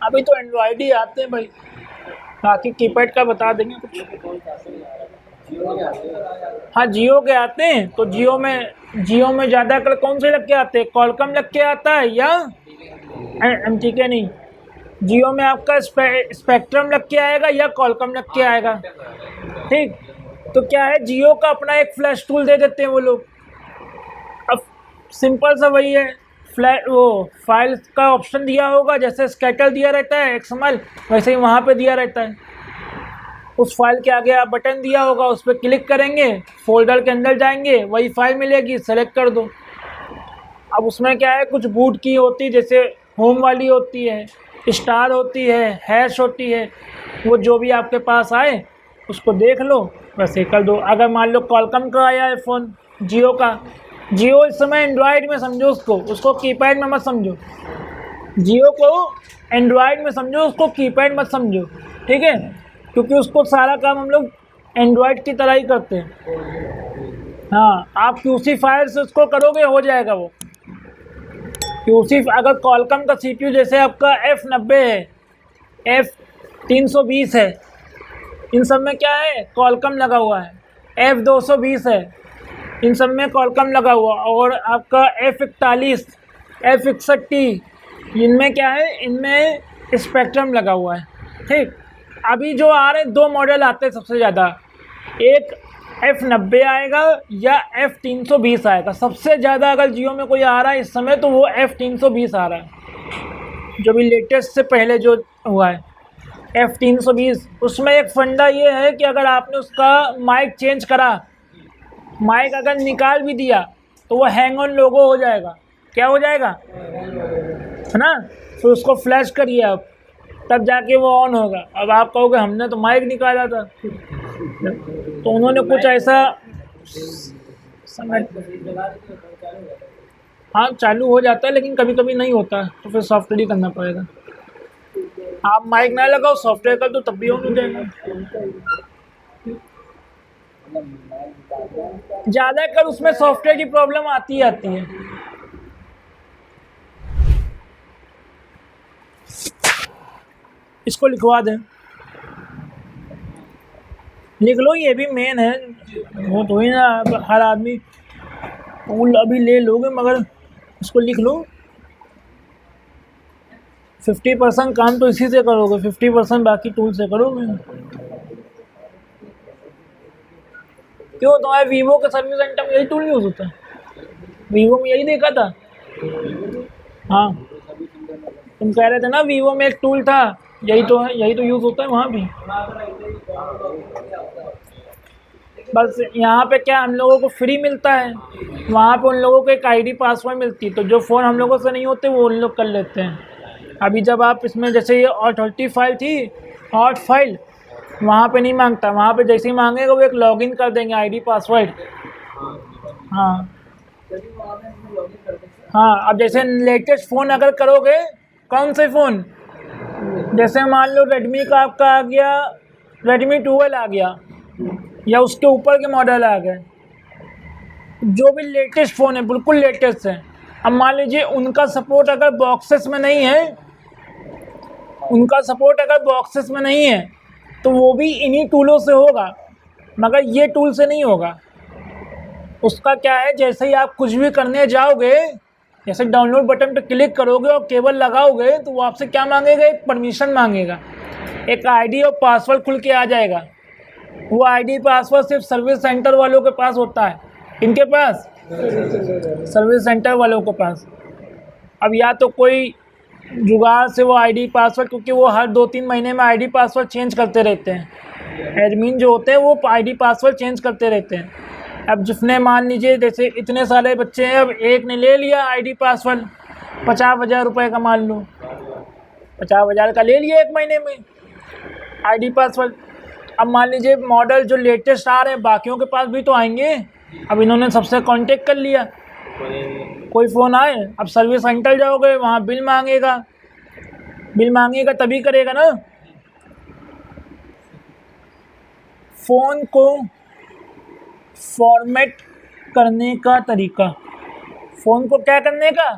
अभी तो एंड्रॉयड ही आते हैं भाई, बाकी कीपैड का बता देंगे कुछ। हाँ जियो के आते हैं, तो जियो में ज़्यादा कर कौन से लग के आते हैं, कॉलकम लग के आता है या MTK नहीं, जियो में आपका स्पेक्ट्रम लग के आएगा या कॉलकम लग के आएगा। ठीक, तो क्या है, जियो का अपना एक फ्लैश टूल दे देते हैं वो लोग। अब सिंपल सा वही है, वो फाइल का ऑप्शन दिया होगा, जैसे स्कैटर दिया रहता है XML, वैसे ही वहाँ पे दिया रहता है। उस फाइल के आगे आप बटन दिया होगा, उस पर क्लिक करेंगे, फोल्डर के अंदर जाएंगे, वही फाइल मिलेगी, सेलेक्ट कर दो। अब उसमें क्या है, कुछ बूट की होती है, जैसे होम वाली होती है, स्टार होती है, हैश होती है, वो जो भी आपके पास आए उसको देख लो, वैसे कर दो। अगर मान लो कॉलकम का आया है फ़ोन जियो का, जियो इस समय एंड्रॉयड में समझो, उसको कीपैड में मत समझो। जियो को एंड्रॉयड में समझो, उसको कीपैड मत समझो, ठीक है, क्योंकि उसको सारा काम हम लोग एंड्रॉयड की तरह ही करते हैं। हाँ, आप QC फाइल से उसको करोगे हो जाएगा वो QC। अगर कॉलकम का CPU जैसे आपका F90 है, F320 है, इन सब में क्या है, कॉलकम लगा हुआ है। F220 है, इन सब में कॉलकम लगा हुआ, और आपका F41, F61T, इनमें क्या है, इनमें स्पेक्ट्रम लगा हुआ है। ठीक, अभी जो आ रहे हैं 2 मॉडल आते हैं सबसे ज़्यादा, एक F90 आएगा या F320 आएगा। सबसे ज़्यादा अगर जियो में कोई आ रहा है इस समय तो वो F320 आ रहा है, जो भी लेटेस्ट से पहले जो हुआ है F320। उसमें एक फंडा ये है कि अगर आपने उसका माइक चेंज करा, माइक अगर निकाल भी दिया तो वो हैंग ऑन लोगो हो जाएगा। क्या हो जाएगा, है ना। फिर उसको फ्लैश करिए आप, तब जाके वो ऑन होगा। अब आप कहोगे हमने तो माइक निकाला था, तो उन्होंने कुछ ऐसा समय, हाँ चालू हो जाता है, लेकिन कभी कभी नहीं होता, तो फिर सॉफ्टवेयर ही करना पड़ेगा। आप माइक ना लगाओ, सॉफ्टवेयर कर दो, तब भी ऑन हो जाएगा। ज़्यादातर उसमें सॉफ्टवेयर की प्रॉब्लम आती है। इसको लिखवा दें, लिख लो, ये भी मेन है। वो तो ही ना, हर आदमी टूल अभी ले लोगे मगर इसको लिख लो, 50% काम तो इसी से करोगे, 50% बाकी टूल से करोगे। क्यों, तुम्हारे वीवो के सर्विस सेंटर में यही टूल यूज़ होता है? वीवो में यही देखा था। हाँ, तुम कह रहे थे ना वीवो में एक टूल था, यही तो है, यही तो यूज़ होता है वहाँ भी। बस यहाँ पे क्या हम लोगों को फ्री मिलता है, वहाँ पे उन लोगों को एक आईडी पासवर्ड मिलती है, तो जो फ़ोन हम लोगों से नहीं होते वो उन लोग कर लेते हैं। अभी जब आप इसमें जैसे ये ऑथोरिटी फाइल थी, हॉट फाइल, वहाँ पे नहीं मांगता, वहाँ पे जैसे ही मांगेगा वो एक लॉगिन कर देंगे आईडी पासवर्ड। हाँ हाँ, अब जैसे लेटेस्ट फ़ोन अगर करोगे, कौन से फ़ोन, जैसे मान लो रेडमी का आपका आ गया, रेडमी 12 आ गया या उसके ऊपर के मॉडल आ गए, जो भी लेटेस्ट फ़ोन है बिल्कुल लेटेस्ट है, अब मान लीजिए उनका सपोर्ट अगर बॉक्सेस में नहीं है, उनका सपोर्ट अगर बॉक्सेस में नहीं है तो वो भी इन्हीं टूलों से होगा, मगर ये टूल से नहीं होगा। उसका क्या है, जैसे ही आप कुछ भी करने जाओगे, जैसे डाउनलोड बटन पर क्लिक करोगे और केबल लगाओगे तो वो आपसे क्या मांगेगा, एक परमिशन मांगेगा, एक आईडी और पासवर्ड खुल के आ जाएगा। वो आईडी पासवर्ड सिर्फ सर्विस सेंटर वालों के पास होता है। इनके पास, सर्विस सेंटर वालों के पास। अब या तो कोई जुगाड़ से वो आईडी पासवर्ड, क्योंकि वो हर 2-3 महीने में आईडी पासवर्ड चेंज करते रहते हैं, एडमिन जो होते हैं वो आईडी पासवर्ड चेंज करते रहते हैं। अब जिसने मान लीजिए जैसे इतने सारे बच्चे हैं, अब एक ने ले लिया आईडी पासवर्ड 50,000 रुपये का, मान लो 50,000 का ले लिया एक महीने में आईडी पासवर्ड। अब मान लीजिए मॉडल जो लेटेस्ट आ रहे हैं बाकियों के पास भी तो आएंगे, अब इन्होंने सबसे कांटेक्ट कर लिया, कोई फ़ोन आए, अब सर्विस सेंटर जाओगे वहाँ बिल मांगेगा, बिल मांगेगा तभी करेगा ना। फ़ोन को फॉर्मेट करने का तरीका, फ़ोन को क्या करने का,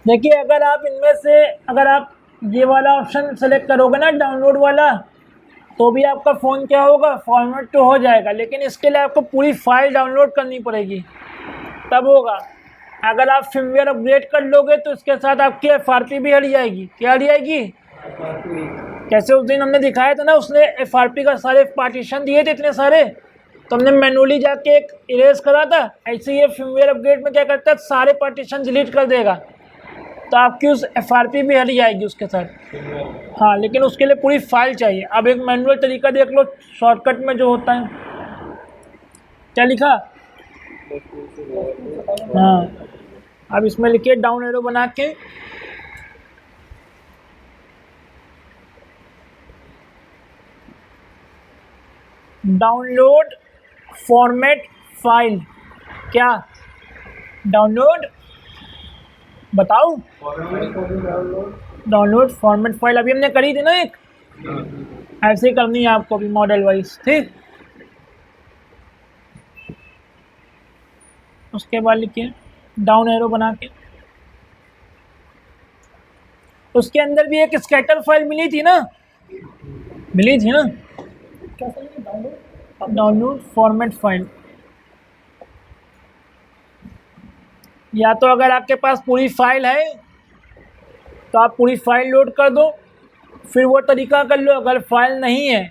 देखिए अगर आप इनमें से अगर आप ये वाला ऑप्शन सेलेक्ट करोगे ना डाउनलोड वाला, तो भी आपका फ़ोन क्या होगा, फॉर्मेट तो हो जाएगा, लेकिन इसके लिए आपको पूरी फाइल डाउनलोड करनी पड़ेगी तब होगा। अगर आप फर्मवेयर अपग्रेड कर लोगे तो इसके साथ आपकी FRP भी हट जाएगी। क्या हट जाएगी, कैसे उस दिन हमने दिखाया था ना, उसने FRP का सारे पार्टीशन दिए थे इतने सारे, तो हमने मैनुअली जाके एक इरेज करा था, ऐसे ये फर्मवेयर अपग्रेड में क्या करता है, सारे पार्टीशन डिलीट कर देगा, तो आपकी उस FRP भी हट जाएगी उसके साथ। हाँ, लेकिन उसके लिए पूरी फाइल चाहिए। अब एक मैनुअल तरीका देख लो, शॉर्टकट में जो होता है, क्या लिखा, हाँ, अब इसमें लिखिए डाउन एरो बना के, डाउनलोड फॉर्मेट फाइल, क्या डाउनलोड, बताओ, डाउनलोड फॉर्मेट फाइल अभी हमने करी थी ना एक, ऐसे ही करनी है आपको भी मॉडल वाइज, ठीक। उसके बाद लिखिए डाउन एरो बना के, उसके अंदर भी एक स्कैटर फाइल मिली थी ना, मिली थी ना, डाउनलोड फॉर्मेट फाइल, या तो अगर आपके पास पूरी फाइल है तो आप पूरी फाइल लोड कर दो, फिर वो तरीका कर लो, अगर फाइल नहीं है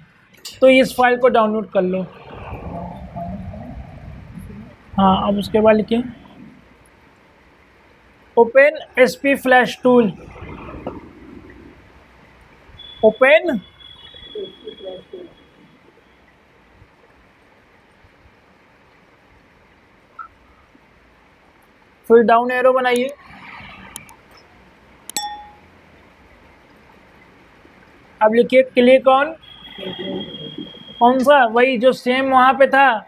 तो इस फाइल को डाउनलोड कर लो। हाँ, अब उसके बाद लिखिए open SP flash tool, open फिर डाउन एरो बनाइए, अब लिखिए क्लिक ऑन, कौन सा, वही जो सेम वहाँ पे था,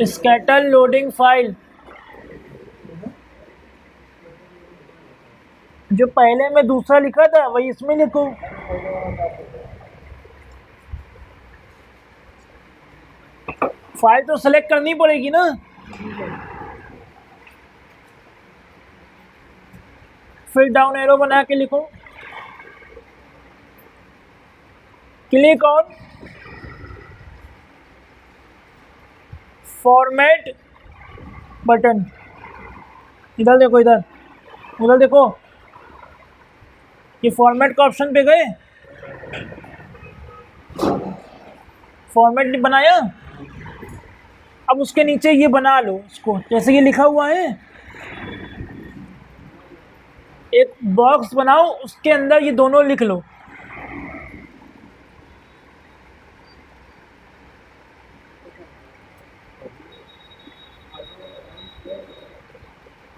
स्कैटर लोडिंग फाइल, जो पहले में दूसरा लिखा था वही इसमें लिखो। फाइल तो सेलेक्ट करनी पड़ेगी ना, फिर डाउन एरो बना के लिखो क्लिक ऑन फॉर्मेट बटन। इधर देखो, इधर उधर देखो, ये फॉर्मेट का ऑप्शन पे गए, फॉर्मेट बनाया। अब उसके नीचे ये बना लो इसको, जैसे ये लिखा हुआ है, एक बॉक्स बनाओ, उसके अंदर ये दोनों लिख लो।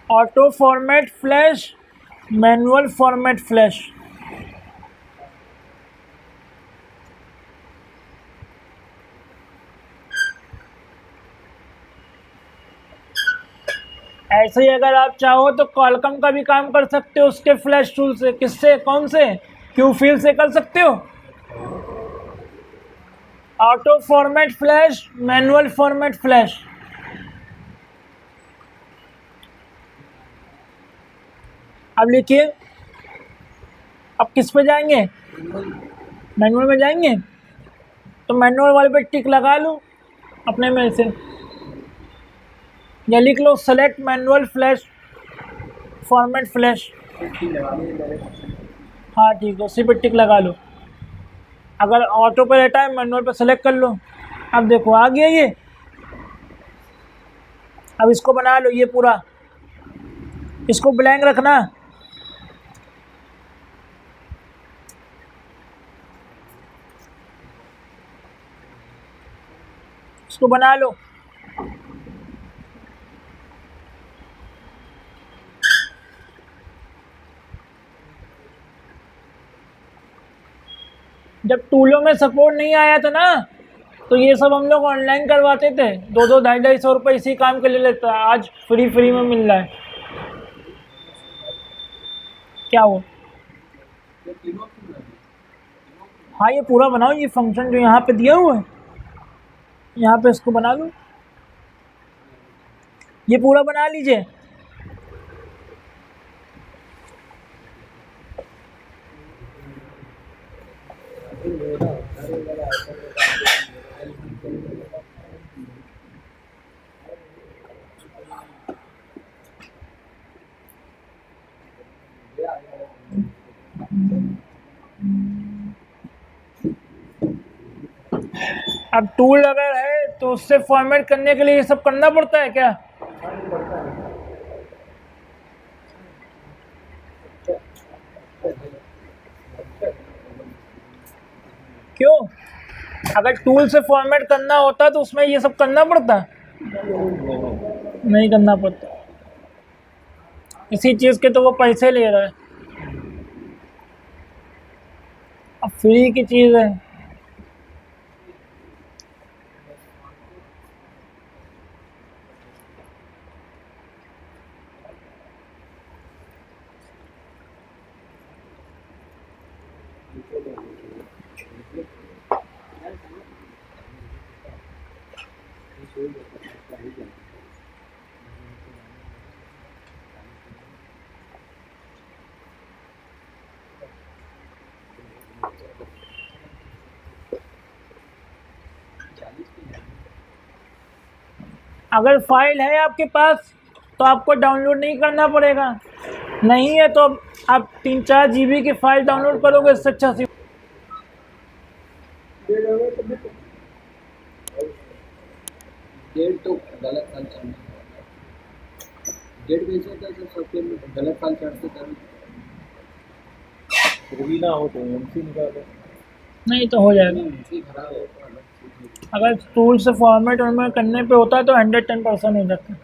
Auto format flash, manual format flash. ऐसे ही अगर आप चाहो तो कॉलकम का भी काम कर सकते हो उसके फ्लैश टूल से। किससे, कौन से, क्यूफिल से कर सकते हो। Auto format flash, manual format flash. अब लिखिए, अब किस पे जाएंगे, मैनुअल में जाएंगे, तो मैनुअल वाले पे टिक लगा लो अपने में से, या लिख लो select manual flash format flash. हाँ ठीक है, उसी पे टिक लगा लो। अगर ऑटो पे रहता है, मैनुअल पे सेलेक्ट कर लो। अब देखो आ गया ये। अब इसको बना लो, ये पूरा, इसको ब्लैंक रखना। इसको बना लो। जब टूलों में सपोर्ट नहीं आया था ना, तो ये सब हम लोग ऑनलाइन करवाते थे, 2-2, 250 रुपये इसी काम के लिए लेता है। आज फ्री में मिल रहा है। क्या हो, हाँ ये पूरा बनाओ, ये फंक्शन जो यहाँ पे दिया हुआ है, यहाँ पे इसको बना लो, ये पूरा बना लीजिए। अब टूल अगर है तो उससे फॉर्मेट करने के लिए ये सब करना पड़ता है क्या? क्यों? अगर टूल से फॉर्मेट करना होता तो उसमें ये सब करना पड़ता? नहीं करना पड़ता। इसी चीज़ के तो वो पैसे ले रहा है। अब फ्री की चीज़ है। अगर फाइल है आपके पास तो आपको डाउनलोड नहीं करना पड़ेगा। नहीं है तो आप 3-4 GB की फाइल डाउनलोड करोगे, इससे अच्छा सी। डेट तो गलत फाइल चढ़ना, डेट कैसे होता है सर सॉफ्टवेयर में, गलत फाइल चढ़ते तभी भी ना हो तो एमसी निकालो। नहीं तो हो जाएगा। एमसी खराब हो तो अलग चीज़ है। अगर टूल से फॉर्मेट करने पे होता है तो 110% हो जाता है।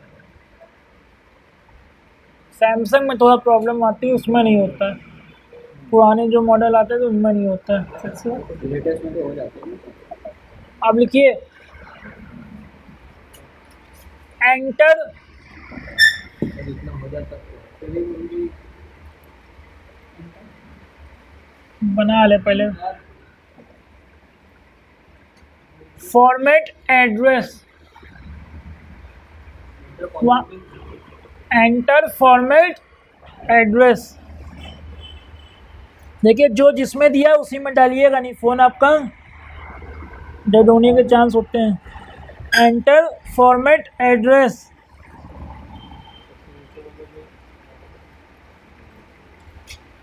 सैमसंग में थोड़ा प्रॉब्लम आती है, उसमें नहीं होता है। पुराने जो मॉडल आते हैं तो उनमें नहीं होता है। लेटेस्ट में तो हो जाते हैं। अब लिखिए एंटर, इतना हो जाता है बना ले पहले format address, enter format address. देखिए जो जिसमें दिया उसी में डालिएगा, नहीं फ़ोन आपका डेड होने के चांस होते हैं। एंटर फॉर्मेट एड्रेस,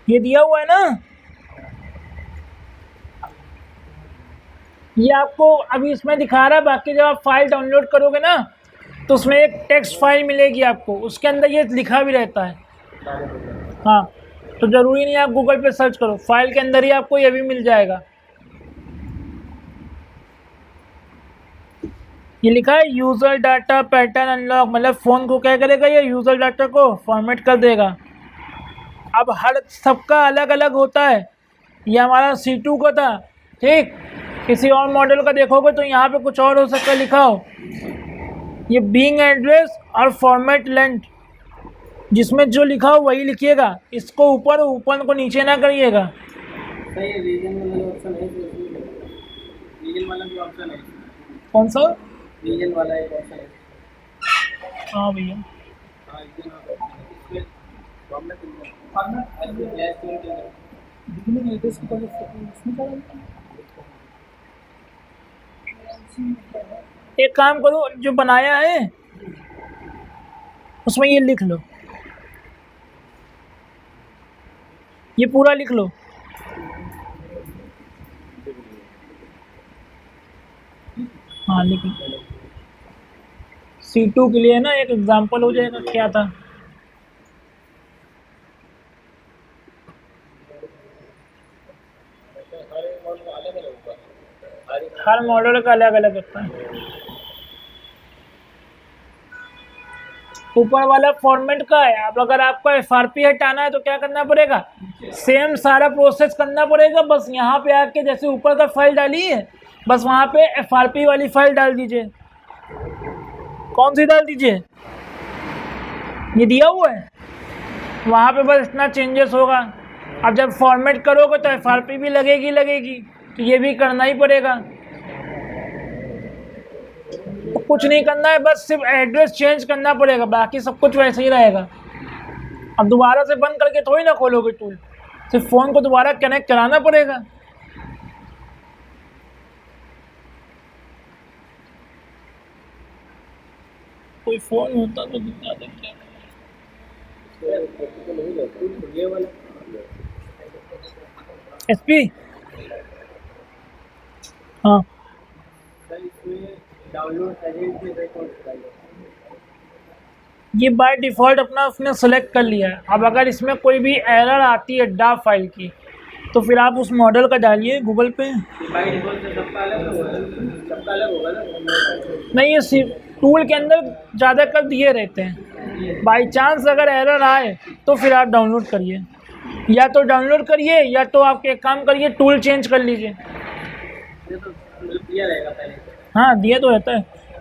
ये दिया हुआ है ना, ये आपको अभी इसमें दिखा रहा है। बाकी जब आप फाइल डाउनलोड करोगे ना तो उसमें एक टेक्स्ट फाइल मिलेगी आपको, उसके अंदर ये लिखा भी रहता है। हाँ, तो ज़रूरी नहीं आप गूगल पे सर्च करो, फाइल के अंदर ही आपको ये भी मिल जाएगा। ये लिखा है यूज़र डाटा पैटर्न अनलॉक, मतलब फ़ोन को क्या करेगा, ये यूज़र डाटा को फॉर्मेट कर देगा। अब हर सबका अलग अलग होता है। ये हमारा C2 का था, ठीक। किसी और मॉडल का देखोगे तो यहाँ पे कुछ और हो सकता है लिखा हो। ये बीइंग एड्रेस और फॉर्मेट लेंथ, जिसमें जो लिखा हो वही लिखिएगा, इसको ऊपर ऊपर को नीचे ना करिएगा। सही है, रीजन वाला जो ऑप्शन है, रीजन वाला जो ऑप्शन है, कौन सा? रीजन वाला एक ऑप्शन है। हाँ भैया, हाँ, रीजन वाला ऑप्शन है, इसमें फॉर्मेट ऐसे फ्लैश टूल के अंदर एड्रेस को एक काम करो, जो बनाया है उसमें ये लिख लो, ये पूरा लिख लो। हाँ लिख लो। C2 के लिए ना एक एग्जांपल हो जाएगा क्या था। हर मॉडल का अलग अलग होता है। ऊपर वाला फॉर्मेट का है। अब अगर आपको FRP हटाना है तो क्या करना पड़ेगा, सेम सारा प्रोसेस करना पड़ेगा। बस यहाँ पे आके जैसे ऊपर का फाइल डाली है, बस वहाँ पे FRP वाली फाइल डाल दीजिए। कौन सी डाल दीजिए, ये दिया हुआ है, वहाँ पे बस इतना चेंजेस होगा। अब जब फॉर्मेट करोगे तो FRP भी लगेगी, तो ये भी करना ही पड़ेगा। तो कुछ नहीं करना है, बस सिर्फ एड्रेस चेंज करना पड़ेगा, बाकी सब कुछ वैसे ही रहेगा। अब दोबारा से बंद करके थोड़ी ना खोलोगे टूल, सिर्फ फ़ोन को दोबारा कनेक्ट कराना पड़ेगा। कोई फ़ोन होता तो दिखा देते। SP, हाँ ये बाय डिफ़ॉल्ट अपना उसने सेलेक्ट कर लिया है। अब अगर इसमें कोई भी एरर आती है डाफ फाइल की, तो फिर आप उस मॉडल का डालिए गूगल पे। नहीं, ये टूल के अंदर ज़्यादा कर दिए रहते हैं। बाई चांस अगर एरर आए तो फिर आप डाउनलोड करिए, या तो डाउनलोड करिए या तो आप एक काम करिए, टूल चेंज कर लीजिए। हाँ दिया तो रहता है,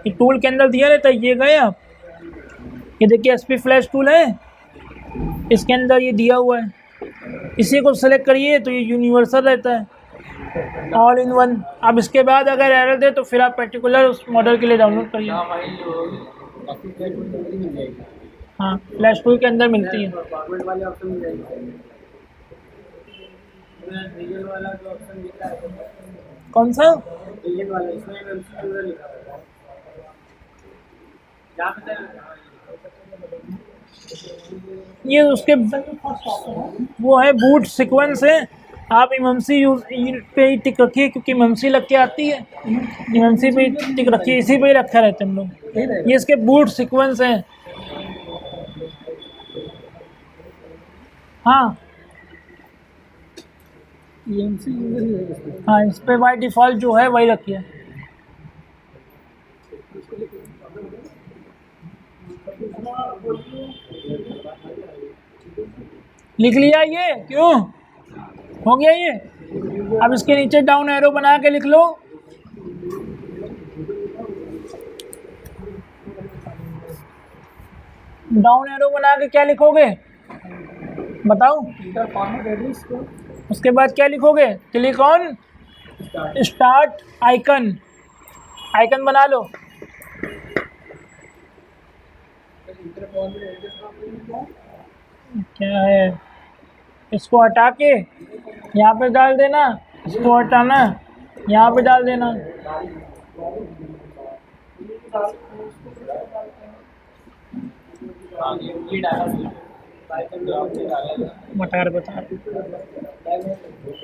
ये टूल के अंदर दिया रहता है। ये गए आप, ये देखिए SP फ्लैश टूल है, इसके अंदर ये दिया हुआ है। इसी को सेलेक्ट करिए तो ये यूनिवर्सल रहता है, ऑल इन वन। अब इसके बाद अगर एरर दे तो फिर आप पर्टिकुलर उस मॉडल के लिए डाउनलोड करिए। हाँ फ्लैश टूल के अंदर मिलती है। कौन सा? ये उसके वो है, बूट सीक्वेंस है। आप MMC यूज पे ही टिक रखिए, क्योंकि MMC लग के आती है, MMC पे ही टिक रखिए, इसी पे ही रखा रहते हम लोग। ये इसके बूट सीक्वेंस हैं। हाँ हाँ, इस पे बाय डिफ़ॉल्ट जो है वही रखिए। लिख लिया ये, क्यों हो गया ये? अब इसके नीचे डाउन एरो बना के लिख लो। डाउन एरो बना के क्या लिखोगे बताओ? उसके बाद क्या लिखोगे? Click on start icon, icon बना लो। क्या है, इसको हटा के यहाँ पे डाल देना, इसको हटाना, यहाँ पे डाल देना। ये डाला बता रहे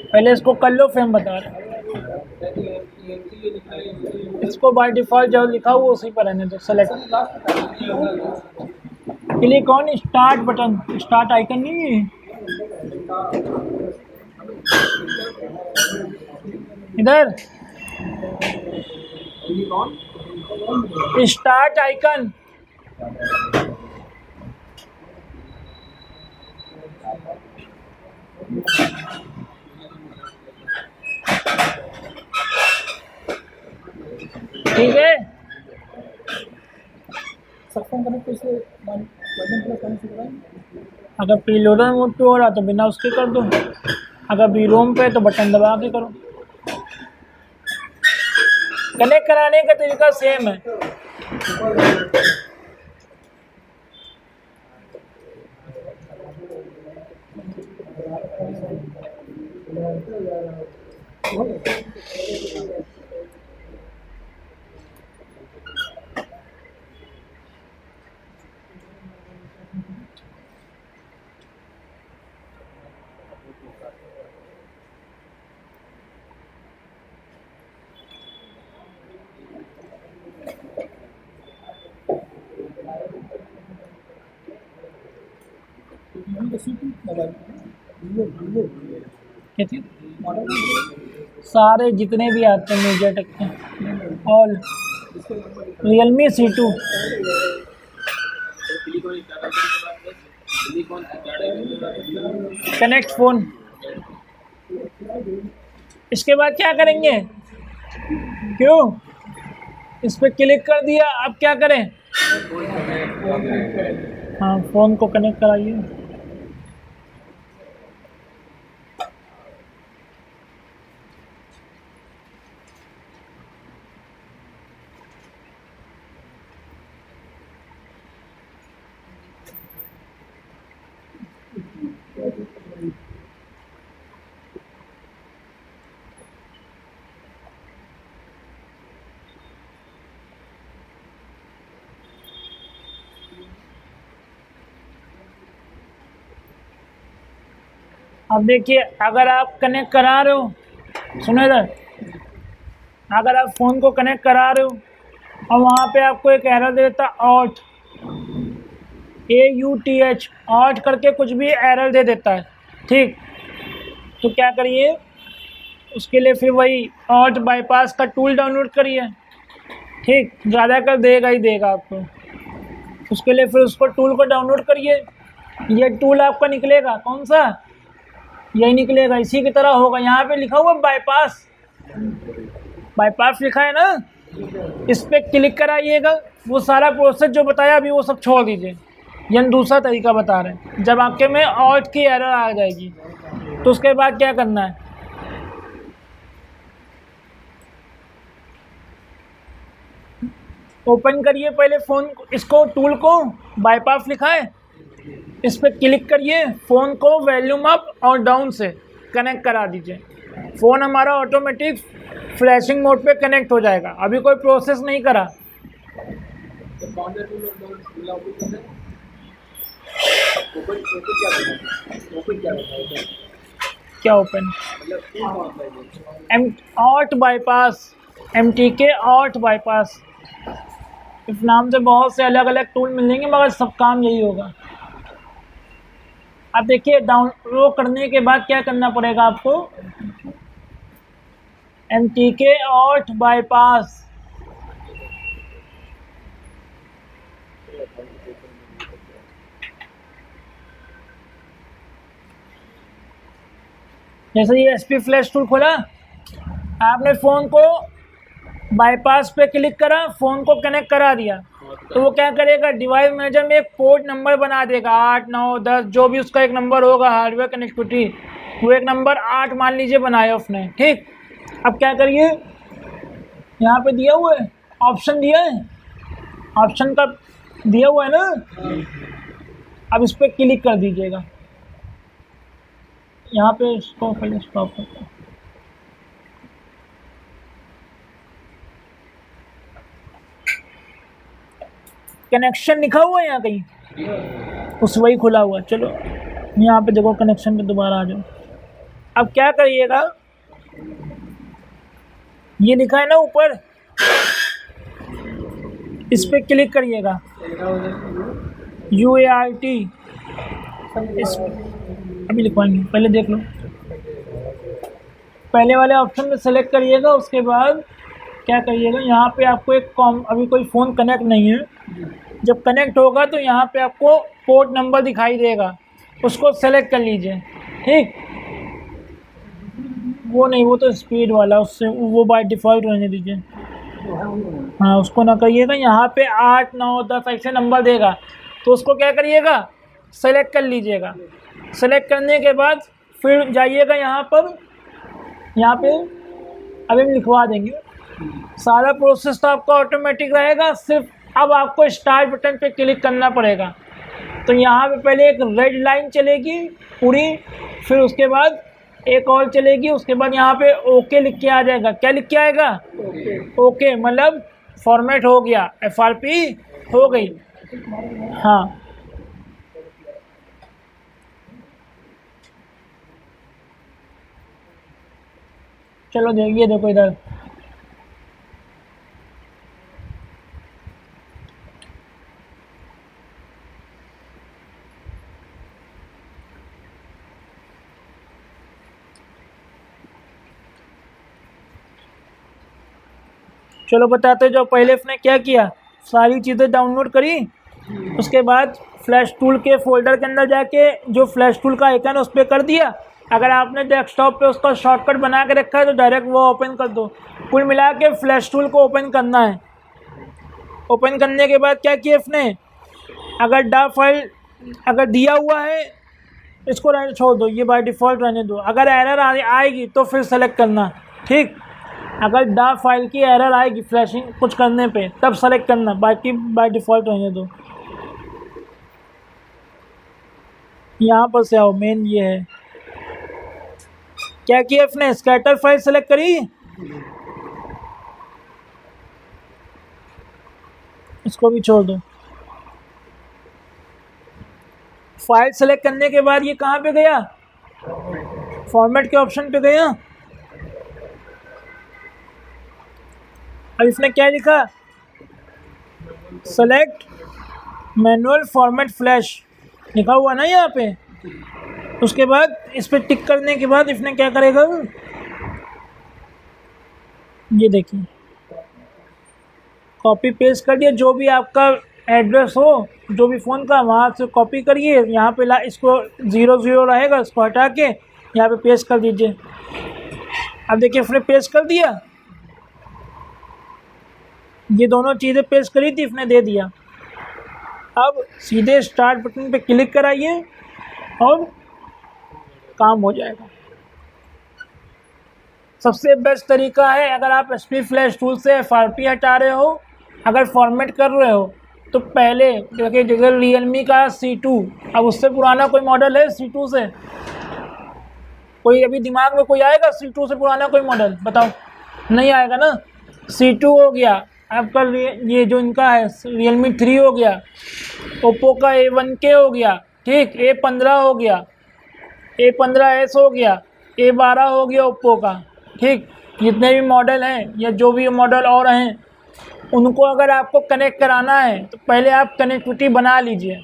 पहले इसको कर लो, फिर हम बता रहे। इसको बाय डिफ़ॉल्ट जो लिखा हुआ उसी पर रहने दो। Select, click on start button, start icon नहीं है इधर, स्टार्ट आइकन। ठीक है, अगर प्रीलोडर मोड पे हो रहा तो बिना उसके कर दो, अगर बी रोम पे तो बटन दबा के करो। कनेक्ट कराने का तरीका सेम है। क्या सारे जितने भी आते हैं मीडियाटेक के, all Realme C2, connect phone. इसके बाद क्या करेंगे, क्यों इस पर क्लिक कर दिया, अब क्या करें, हाँ फ़ोन को कनेक्ट कराइए। अब देखिए, अगर आप कनेक्ट करा रहे हो, सुनो इधर, अगर आप फ़ोन को कनेक्ट करा रहे हो और वहाँ पे आपको एक एरर देता ऑट, AUTH, ऑट करके कुछ भी एरर दे देता है, ठीक, तो क्या करिए, उसके लिए फिर वही ऑट बाईपास का टूल डाउनलोड करिए, ठीक, ज़्यादा कर देगा ही देगा आपको। उसके लिए फिर उसको टूल को डाउनलोड करिए। ये टूल आपका निकलेगा कौन सा, यही निकलेगा, इसी की तरह होगा। यहाँ पे लिखा हुआ बाईपास, बाईपास लिखा है ना, इस पर क्लिक कराइएगा। वो सारा प्रोसेस जो बताया अभी वो सब छोड़ दीजिए, ये हम दूसरा तरीका बता रहे हैं। जब आपके में ऑट की एरर आ जाएगी तो उसके बाद क्या करना है, ओपन करिए पहले फ़ोन, इसको टूल को, बाईपास लिखा है, इस पर क्लिक करिए, फ़ोन को वॉल्यूम अप और डाउन से कनेक्ट करा दीजिए। फ़ोन हमारा ऑटोमेटिक फ्लैशिंग मोड पे कनेक्ट हो जाएगा, अभी कोई प्रोसेस नहीं करा। क्या open, auth bypass, MTK auth bypass, इस नाम से बहुत से अलग अलग टूल मिलेंगे, मगर सब काम यही होगा। अब देखिए, डाउनलोड करने के बाद क्या करना पड़ेगा आपको, MTK ऑट बाईपास, जैसे ये SP फ्लैश टूल खोला, आपने फ़ोन को बाईपास पे क्लिक करा, फ़ोन को कनेक्ट करा दिया, तो वो क्या करेगा, डिवाइस मैनेजर में एक पोर्ट नंबर बना देगा, 8, 9, 10 जो भी उसका एक नंबर होगा, हार्डवेयर कनेक्टिविटी, वो एक नंबर 8 मान लीजिए बनाया उसने, ठीक। अब क्या करिए, यहाँ पे दिया हुआ है ऑप्शन, दिया है ऑप्शन का, दिया हुआ है ना, अब इस पर क्लिक कर दीजिएगा। यहाँ पे इसको पहले स्टॉप करते हैं, कनेक्शन लिखा हुआ है यहाँ कहीं, उस वही खुला हुआ है। चलो यहाँ पे देखो, कनेक्शन पे दोबारा आ जाओ। अब क्या करिएगा, ये लिखा है ना ऊपर, इस पे क्लिक करिएगा, UART। इस अभी लिखवाएंगे, पहले देख लो। पहले वाले ऑप्शन में सेलेक्ट करिएगा, उसके बाद क्या करिएगा, यहाँ पे आपको एक अभी कोई फ़ोन कनेक्ट नहीं है, जब कनेक्ट होगा तो यहाँ पे आपको पोर्ट नंबर दिखाई देगा, उसको सेलेक्ट कर लीजिए। ठीक, वो नहीं, वो तो स्पीड वाला, उससे वो बाय डिफ़ॉल्ट रहने दीजिए। हाँ, उसको ना करिएगा। यहाँ पे 8, 9, 10 ऐसे नंबर देगा, तो उसको क्या करिएगा, सेलेक्ट कर लीजिएगा। सेलेक्ट करने के बाद फिर जाइएगा यहाँ पर, यहाँ पे अभी हम लिखवा देंगे। सारा प्रोसेस तो आपका ऑटोमेटिक रहेगा, सिर्फ अब आपको स्टार्ट बटन पे क्लिक करना पड़ेगा। तो यहाँ पे पहले एक रेड लाइन चलेगी पूरी, फिर उसके बाद एक और चलेगी, उसके बाद यहाँ पे ओके लिख के आ जाएगा। क्या लिख के आएगा? ओके, मतलब फॉर्मेट हो गया, FRP हो गई। हाँ, चलो देखिए, देखो इधर, चलो बताते जो पहले इसने क्या किया, सारी चीज़ें डाउनलोड करी, उसके बाद फ्लैश टूल के फोल्डर के अंदर जाके जो फ्लैश टूल का आइकन उस पर कर दिया। अगर आपने डेस्कटॉप पे उसका शॉर्टकट बना के रखा है तो डायरेक्ट वो ओपन कर दो। कुल मिला के फ्लैश टूल को ओपन करना है। ओपन करने के बाद क्या किया इसने, अगर डा फाइल अगर दिया हुआ है इसको रहने छोड़ दो, ये बाय डिफ़ॉल्ट रहने दो। अगर एरर आएगी तो फिर सेलेक्ट करना। ठीक, अगर डा फाइल की एरर आएगी फ्लैशिंग कुछ करने पे तब सेलेक्ट करना, बाकी बाय डिफ़ॉल्ट रहने दो। यहाँ पर से आओ, मेन ये है। क्या किया इसने, स्कैटर फाइल सेलेक्ट करी, इसको भी छोड़ दो। फाइल सेलेक्ट करने के बाद ये कहाँ पे गया, फॉर्मेट के ऑप्शन पे गया। अब इसने क्या लिखा, सेलेक्ट मैनुअल फॉर्मेट फ्लैश लिखा हुआ ना यहाँ पे। उसके बाद इस पर टिक करने के बाद इसने क्या करेगा, ये देखिए कॉपी पेस्ट कर दिया, जो भी आपका एड्रेस हो जो भी फ़ोन का वहाँ से कॉपी करिए, यहाँ पे इसको 00 रहेगा, इसको हटा के यहाँ पे पेस्ट कर दीजिए। अब देखिए इसने पेस्ट कर दिया, ये दोनों चीज़ें पेस्ट करी थी इसने दे दिया। अब सीधे स्टार्ट बटन पे क्लिक कराइए और काम हो जाएगा। सबसे बेस्ट तरीका है, अगर आप SP फ्लैश टूल से FRP हटा रहे हो, अगर फॉर्मेट कर रहे हो तो पहले देखिए, जैसे Realme का C2, अब उससे पुराना कोई मॉडल है C2 से, कोई अभी दिमाग में कोई आएगा C2 से पुराना कोई मॉडल बताओ, नहीं आएगा ना। C2 हो गया आपका, ये जो इनका है Realme 3 हो गया, Oppo का A1K हो गया, ठीक, A15 हो गया, A15s हो गया, A12 हो गया Oppo का। ठीक, जितने भी मॉडल हैं या जो भी मॉडल और हैं, उनको अगर आपको कनेक्ट कराना है तो पहले आप कनेक्टिविटी बना लीजिए।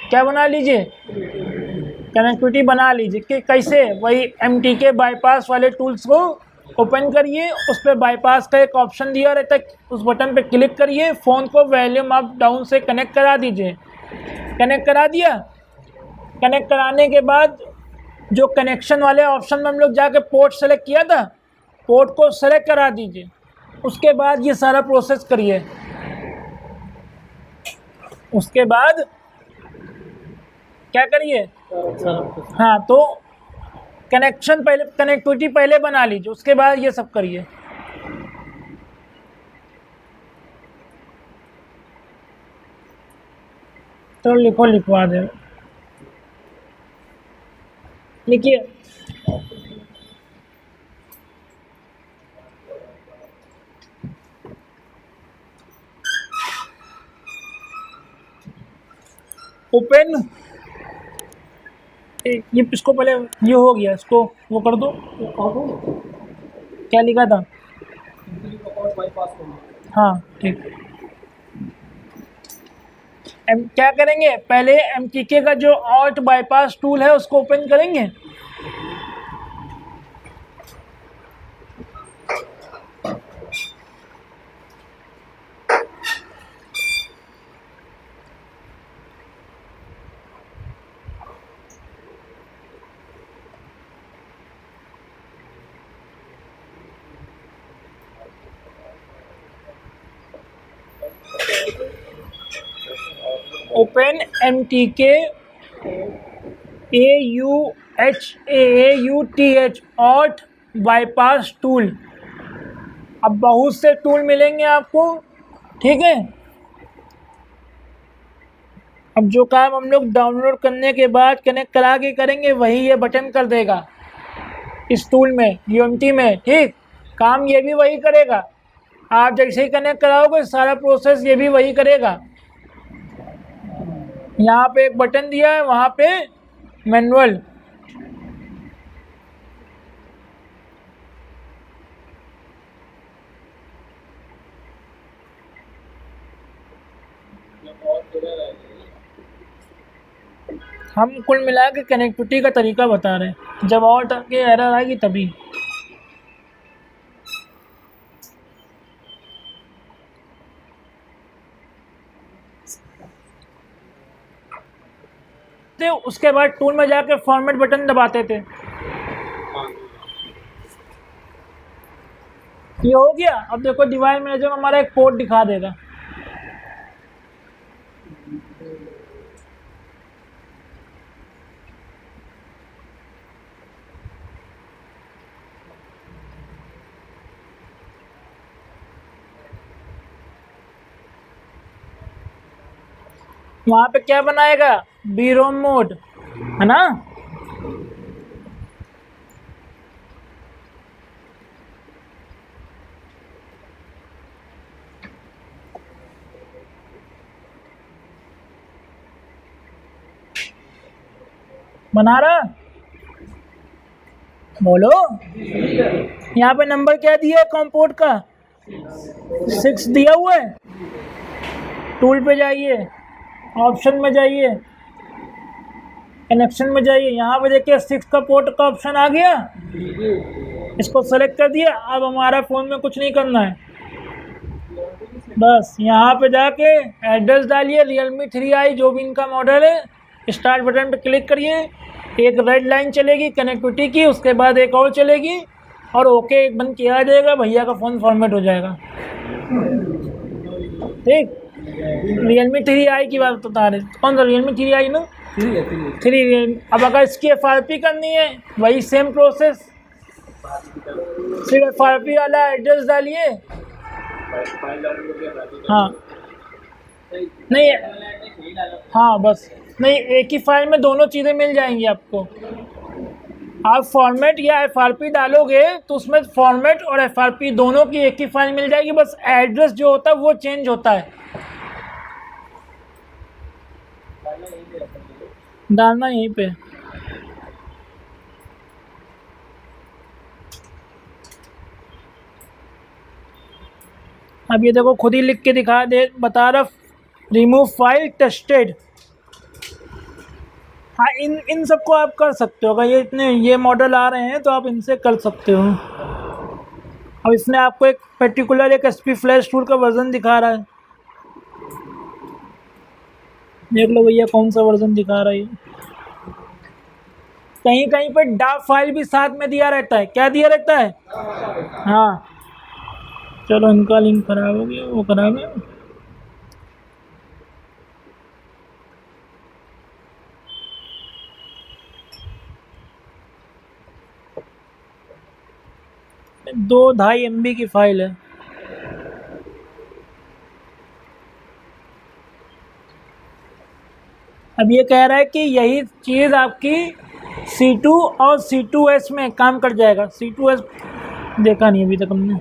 क्या बना लीजिए, कनेक्टिविटी बना लीजिए। कि कैसे, वही MTK बाईपास वाले टूल्स को ओपन करिए, उस पर बाईपास का एक ऑप्शन दिया रहता है, उस बटन पे क्लिक करिए, फ़ोन को वॉल्यूम अप डाउन से कनेक्ट करा दीजिए। कनेक्ट करा दिया, कनेक्ट कराने के बाद जो कनेक्शन वाले ऑप्शन में हम लोग जाके पोर्ट सेलेक्ट किया था, पोर्ट को सेलेक्ट करा दीजिए। उसके बाद ये सारा प्रोसेस करिए। उसके बाद क्या करिए, हाँ, तो कनेक्शन पहले, कनेक्टिविटी पहले बना लीजिए, उसके बाद ये सब करिए। तो लिखो, लिखवा दे, लिखिए। ओपन, ये इसको पहले ये हो गया, इसको वो कर दो। क्या लिखा था? हाँ ठीक। क्या करेंगे, पहले MTK का जो ऑल्ट बाईपास टूल है उसको ओपन करेंगे। Open MTK AUTH alt bypass tool. अब बहुत से टूल मिलेंगे आपको, ठीक है। अब जो काम हम लोग डाउनलोड करने के बाद कनेक्ट करा के करेंगे वही ये बटन कर देगा इस टूल में, UMT में, ठीक। काम ये भी वही करेगा, आप जैसे ही कनेक्ट कराओगे सारा प्रोसेस ये भी वही करेगा। यहाँ पे एक बटन दिया है, वहाँ पे मैनुअल। हम कुल मिला के कनेक्टिविटी का तरीका बता रहे हैं, जब और के एरर आएगी तभी। तो उसके बाद टूल में जाके फॉर्मेट बटन दबाते थे। ये हो गया। अब देखो डिवाइस मैनेजर में हमारा एक पोर्ट दिखा देगा। वहाँ पे क्या बनाएगा, बीरोम मोड, है ना। बना रहा, बोलो। यहाँ पे नंबर क्या दिया है कॉम पोर्ट का, 6 दिया हुआ है। टूल पे जाइए, ऑप्शन में जाइए, कनेक्शन में जाइए, यहाँ पे देखिए 6 का पोर्ट का ऑप्शन आ गया। इसको सेलेक्ट कर दिया। अब हमारा फ़ोन में कुछ नहीं करना है, बस यहाँ पे जाके एड्रेस डालिए, Realme 3i जो भी इनका मॉडल है। स्टार्ट बटन पे क्लिक करिए, एक रेड लाइन चलेगी कनेक्टिविटी की, उसके बाद एक और चलेगी और ओके बंद किया आ जाएगा, भैया का फ़ोन फॉर्मेट हो जाएगा, ठीक। Realme 3i की बात बता रहे, कौन सा Realme 3i ना, 3। अब अगर इसकी FRP करनी है, वही सेम प्रोसेस, सिर्फ FRP वाला एड्रेस डालिए। हाँ नहीं, हाँ बस नहीं, एक ही फाइल में दोनों चीज़ें मिल जाएंगी आपको। आप फॉर्मेट या FRP डालोगे तो उसमें फॉर्मेट और FRP दोनों की एक ही फाइल मिल जाएगी, बस एड्रेस जो होता है वो चेंज होता है। डालना यहीं पे। अब ये देखो खुद ही लिख के दिखा दे, बता रहा रिमूव फाइल टेस्टेड। हाँ इन सबको आप कर सकते हो, अगर ये मॉडल आ रहे हैं तो आप इनसे कर सकते हो। अब इसने आपको एक पर्टिकुलर एक SP फ्लैश टूल का वर्जन दिखा रहा है, देख लो भैया कौन सा वर्जन दिखा रहा है। कहीं कहीं पर डाक फाइल भी साथ में दिया रहता है, क्या दिया रहता है, हाँ। चलो इनका लिंक खराब हो गया, वो खराब है। दो 2.5 MB की फाइल है। अब ये कह रहा है कि यही चीज़ आपकी C2 और C2S में काम कर जाएगा। C2S देखा नहीं अभी तक हमने,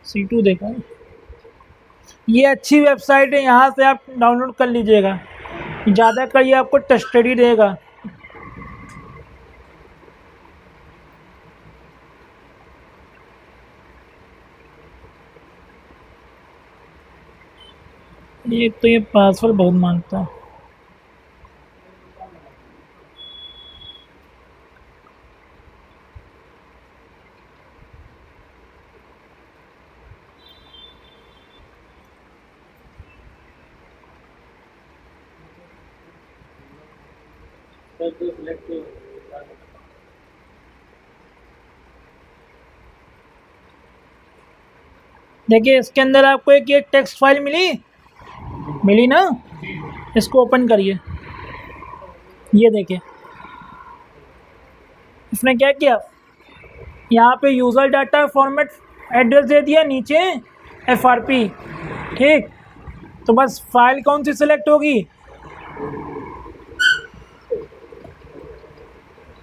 C2 देखा है। ये अच्छी वेबसाइट है, यहाँ से आप डाउनलोड कर लीजिएगा। ज़्यादा करिए, आपको टस्टडी देगा। एक तो ये पासवर्ड बहुत मांगता है। सर तो सिलेक्ट देखिए इसके अंदर आपको एक ये टेक्स्ट फाइल मिली ना, इसको ओपन करिए। ये देखिए इसने क्या किया, यहाँ पे यूज़र डाटा फॉर्मेट एड्रेस दे दिया, नीचे FRP। ठीक, तो बस फाइल कौन सी सिलेक्ट होगी,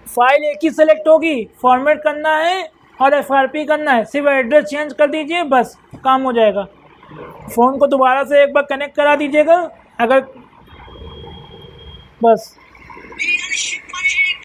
फाइल एक ही सिलेक्ट होगी, फॉर्मेट करना है और FRP करना है, सिर्फ एड्रेस चेंज कर दीजिए, बस काम हो जाएगा। फ़ोन को दोबारा से एक बार कनेक्ट करा दीजिएगा, अगर बस